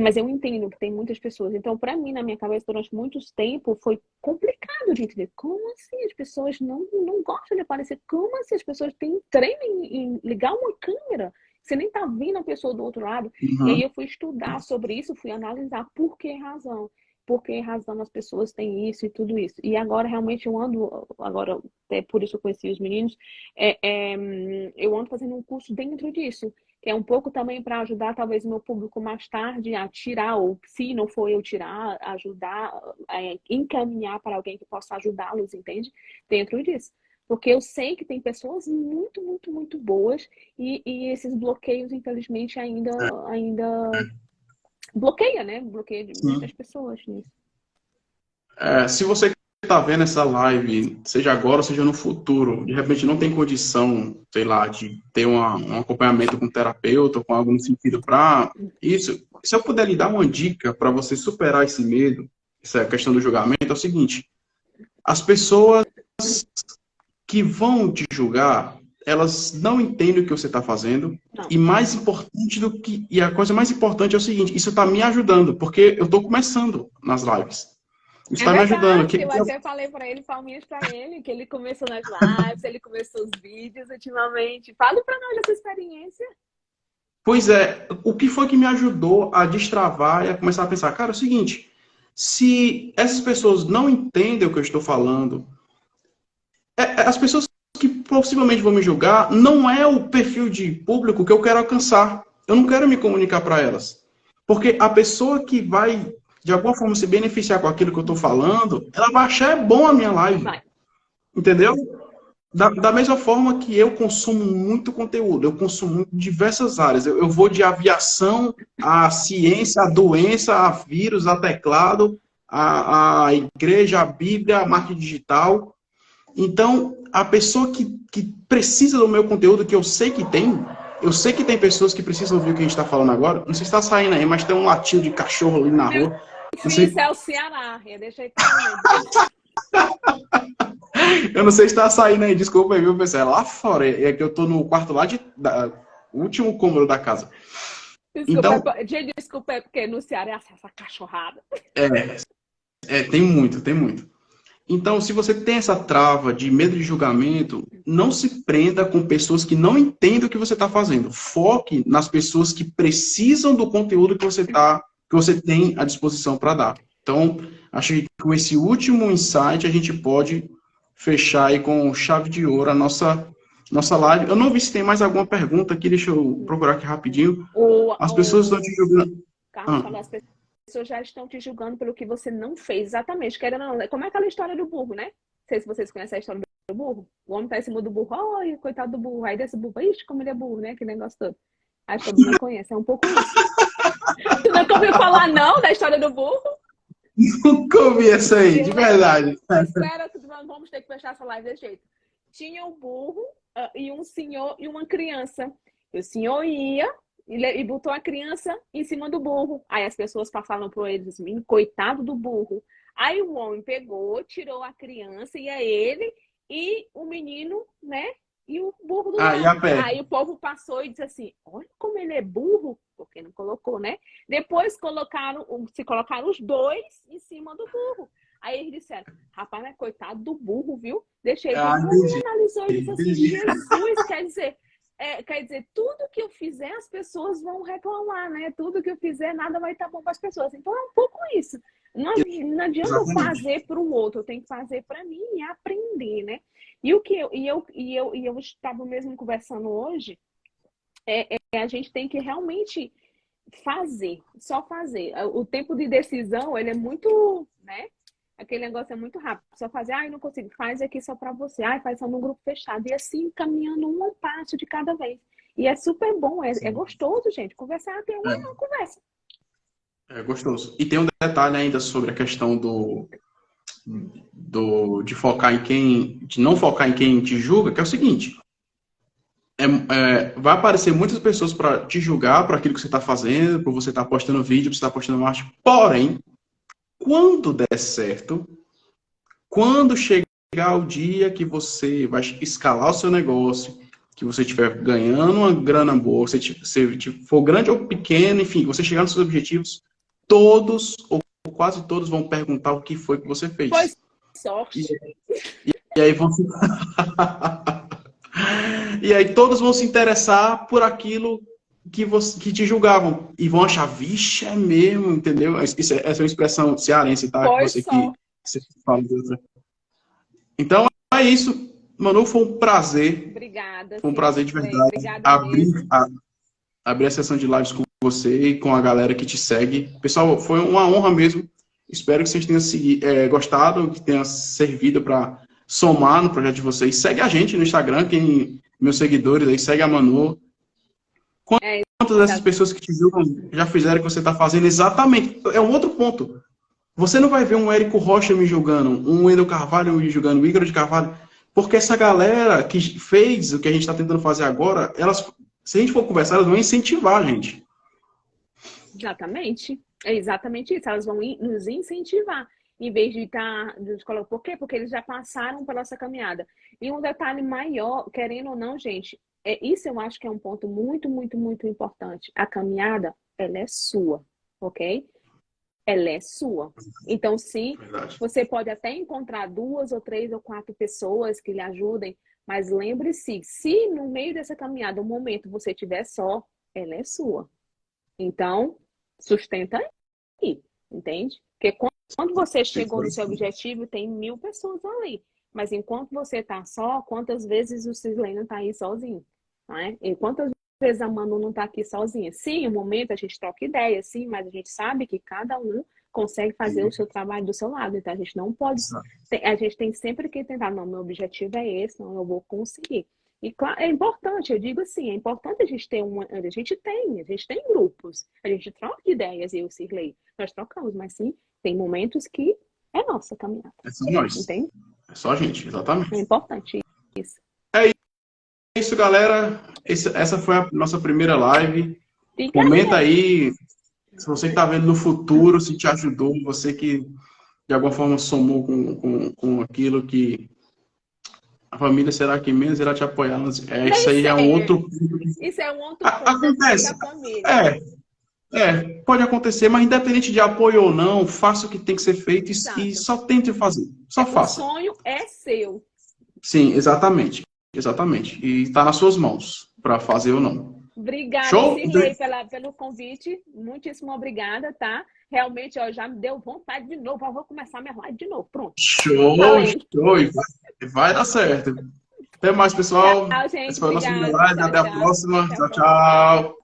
[SPEAKER 2] Mas eu entendo que tem muitas pessoas. Então, para mim, na minha cabeça, durante muito tempo, foi complicado de entender. Como assim as pessoas não gostam de aparecer? Como assim as pessoas têm treino em ligar uma câmera? Você nem tá vendo a pessoa do outro lado. E aí
[SPEAKER 1] Uhum.
[SPEAKER 2] eu fui estudar sobre isso, fui analisar por que razão. Por que razão as pessoas têm isso e tudo isso. E agora, realmente, eu ando... Agora, até por isso eu conheci os meninos. Eu ando fazendo um curso dentro disso. Que é um pouco também para ajudar, talvez, o meu público mais tarde a tirar, ou se não for eu tirar, ajudar, encaminhar para alguém que possa ajudá-los, entende? Dentro disso. Porque eu sei que tem pessoas muito, muito, muito boas e esses bloqueios, infelizmente, ainda bloqueia, né? Bloqueia de muitas
[SPEAKER 1] Sim.
[SPEAKER 2] pessoas nisso.
[SPEAKER 1] Se você está vendo essa live, seja agora ou seja no futuro, de repente não tem condição, sei lá, de ter um acompanhamento com um terapeuta ou com algo no sentido para isso, se eu puder lhe dar uma dica para você superar esse medo, essa questão do julgamento, é o seguinte: as pessoas que vão te julgar, elas não entendem o que você está fazendo.
[SPEAKER 2] Não.
[SPEAKER 1] E mais importante do que. E a coisa mais importante é o seguinte: isso está me ajudando, porque eu estou começando nas lives. Isso
[SPEAKER 2] É
[SPEAKER 1] está me ajudando.
[SPEAKER 2] verdade, eu até falei para ele, palminhas para ele, que ele começou nas lives, ele começou os vídeos ultimamente. Fale para nós dessa experiência.
[SPEAKER 1] Pois é, o que foi que me ajudou a destravar e a começar a pensar, cara, é o seguinte: se essas pessoas não entendem o que eu estou falando, as pessoas que possivelmente vão me julgar não é o perfil de público que eu quero alcançar. Eu não quero me comunicar para elas. Porque a pessoa que vai, de alguma forma, se beneficiar com aquilo que eu estou falando, ela vai achar bom a minha live.
[SPEAKER 2] Vai.
[SPEAKER 1] Entendeu? Da mesma forma que eu consumo muito conteúdo, eu consumo em diversas áreas. Eu vou de aviação, a ciência, a doença, a vírus, a teclado, a igreja, a Bíblia, a marketing digital. Então, a pessoa que precisa do meu conteúdo, que eu sei que tem pessoas que precisam ouvir o que a gente está falando agora. Não sei se está saindo aí, mas tem um latido de cachorro ali na rua. Não
[SPEAKER 2] Isso
[SPEAKER 1] sei,
[SPEAKER 2] é o Ceará, eu deixei também.
[SPEAKER 1] eu não sei se está saindo aí, desculpa aí, viu, pessoal? É lá fora, é que eu estou no quarto lá o último cômodo da casa.
[SPEAKER 2] Desculpa,
[SPEAKER 1] Então,
[SPEAKER 2] gente, desculpa, é porque no Ceará é essa cachorrada.
[SPEAKER 1] tem muito, tem muito. Então, se você tem essa trava de medo de julgamento, não se prenda com pessoas que não entendem o que você está fazendo. Foque nas pessoas que precisam do conteúdo que você tem à disposição para dar. Então, acho que com esse último insight a gente pode fechar aí com chave de ouro a nossa live. Eu não vi se tem mais alguma pergunta aqui, deixa eu procurar aqui rapidinho. As pessoas estão te
[SPEAKER 2] O
[SPEAKER 1] julgando.
[SPEAKER 2] Carlos
[SPEAKER 1] Ah,
[SPEAKER 2] falou, as pessoas já estão te julgando pelo que você não fez. Exatamente, querendo ou não. Como é aquela história do burro, né? Não sei se vocês conhecem a história do burro. O homem tá em cima do burro, ai, coitado do burro. Aí desse burro, ixi, como ele é burro, né? Que negócio todo. Acho que todo mundo conhece, é um pouco isso. Tu nunca ouviu falar, não, da história do burro?
[SPEAKER 1] nunca ouvi essa aí, de verdade.
[SPEAKER 2] Espera, vamos ter que fechar essa live desse jeito. Tinha um burro e um senhor e uma criança. E o senhor ia e botou a criança em cima do burro. Aí as pessoas passaram por ele assim, coitado do burro. Aí o homem pegou, tirou a criança e a ele e o menino, né? E o burro do
[SPEAKER 1] Ah, e a
[SPEAKER 2] lado.
[SPEAKER 1] pé?
[SPEAKER 2] Aí o povo passou e disse assim: olha como ele é burro, porque não colocou, né? Depois se colocaram os dois em cima do burro. Aí eles disseram, rapaz, mas coitado do burro, viu? Deixei
[SPEAKER 1] Ah,
[SPEAKER 2] tudo. O homem
[SPEAKER 1] entendi,
[SPEAKER 2] analisou e disse assim,
[SPEAKER 1] entendi.
[SPEAKER 2] Jesus, quer dizer, tudo que eu fizer, as pessoas vão reclamar, né? Tudo que eu fizer, nada vai estar bom para as pessoas. Então é um pouco isso. Não adianta eu
[SPEAKER 1] Exatamente.
[SPEAKER 2] fazer para o outro, eu tenho que fazer para mim e aprender, né? E o que eu estava mesmo conversando hoje, a gente tem que realmente fazer, só fazer. O tempo de decisão, ele é muito, né? Aquele negócio é muito rápido. Só fazer, ai, não consigo, faz aqui só para você. Ai, faz só num grupo fechado. E assim, caminhando um passo de cada vez. E é super bom, é gostoso, gente. Conversar tem uma conversa.
[SPEAKER 1] É gostoso. E tem um detalhe ainda sobre a questão de focar em quem, de não focar em quem te julga, que é o seguinte. Vai aparecer muitas pessoas para te julgar por aquilo que você está fazendo, por você estar postando vídeo, por você estar postando marketing. Porém, quando der certo, quando chegar o dia que você vai escalar o seu negócio, que você estiver ganhando uma grana boa, se for grande ou pequeno, enfim, você chegar nos seus objetivos, todos ou quase todos vão perguntar o que foi que você fez.
[SPEAKER 2] Pois, sorte.
[SPEAKER 1] E aí vão E aí todos vão se interessar por aquilo que te julgavam. E vão achar, vixe, é mesmo, entendeu? Essa é uma expressão cearense, tá? Você fala de outra. Então, é isso. Manu, foi um prazer.
[SPEAKER 2] Obrigada.
[SPEAKER 1] Foi um prazer de verdade. Abrir a sessão de lives com você e com a galera que te segue. Pessoal, foi uma honra mesmo. Espero que vocês tenham gostado, que tenha servido para somar no projeto de vocês. Segue a gente no Instagram, meus seguidores aí, segue a Manu. Quantas dessas pessoas que te julgam já fizeram o que você está fazendo? Exatamente. É um outro ponto. Você não vai ver um Érico Rocha me julgando, um Wendel Carvalho me julgando, o Ícaro de Carvalho, porque essa galera que fez o que a gente está tentando fazer agora, se a gente for conversar, elas vão incentivar a gente.
[SPEAKER 2] Exatamente. É exatamente isso. Elas vão nos incentivar. Em vez de estar... Por quê? Porque eles já passaram pela nossa caminhada. E um detalhe maior, querendo ou não, gente, isso eu acho que é um ponto muito, muito, muito importante. A caminhada, ela é sua, ok? Ela é sua. Então, sim, você pode até encontrar 2 ou 3 ou 4 pessoas que lhe ajudem, mas lembre-se, se no meio dessa caminhada, um momento você estiver só, ela é sua. Então, sustenta aí, entende? Porque quando você chegou no seu objetivo, tem 1000 pessoas ali. Mas enquanto você está só, quantas vezes o Cisley não está aí sozinho? Não é? E quantas vezes a Manu não está aqui sozinha? Sim, no momento a gente troca ideias, sim, mas a gente sabe que cada um consegue fazer o seu trabalho do seu lado. Então a gente não pode... A gente tem sempre que tentar, não, meu objetivo é esse, não, eu vou conseguir. E claro, é importante, eu digo assim, é importante a gente ter a gente tem grupos, a gente troca ideias, eu e o Cirlei, nós trocamos, mas sim, tem momentos que é nossa caminhada.
[SPEAKER 1] É só nós.
[SPEAKER 2] Entende?
[SPEAKER 1] É só a gente, exatamente.
[SPEAKER 2] É importante isso.
[SPEAKER 1] É isso, galera. Essa foi a nossa primeira live.
[SPEAKER 2] Fica
[SPEAKER 1] Comenta aí se você está vendo no futuro, se te ajudou, você que de alguma forma somou com aquilo que a família será que menos irá te apoiar. Isso aí é um outro ponto.
[SPEAKER 2] Isso é um outro ponto.
[SPEAKER 1] Acontece.
[SPEAKER 2] Da família.
[SPEAKER 1] Pode acontecer, mas independente de apoio ou não, faça o que tem que ser feito e só tente fazer. Só faça.
[SPEAKER 2] O sonho é seu.
[SPEAKER 1] Sim, exatamente. Exatamente. E está nas suas mãos para fazer ou não.
[SPEAKER 2] Obrigada, Cirlei, pelo convite. Muitíssimo obrigada, tá? Realmente, ó, já me deu vontade de novo. Eu vou começar minha live de novo. Pronto.
[SPEAKER 1] Show! Vai dar certo. Até mais, pessoal.
[SPEAKER 2] Tchau, gente.
[SPEAKER 1] Essa foi a nossa live. Até a próxima. Tchau, tchau.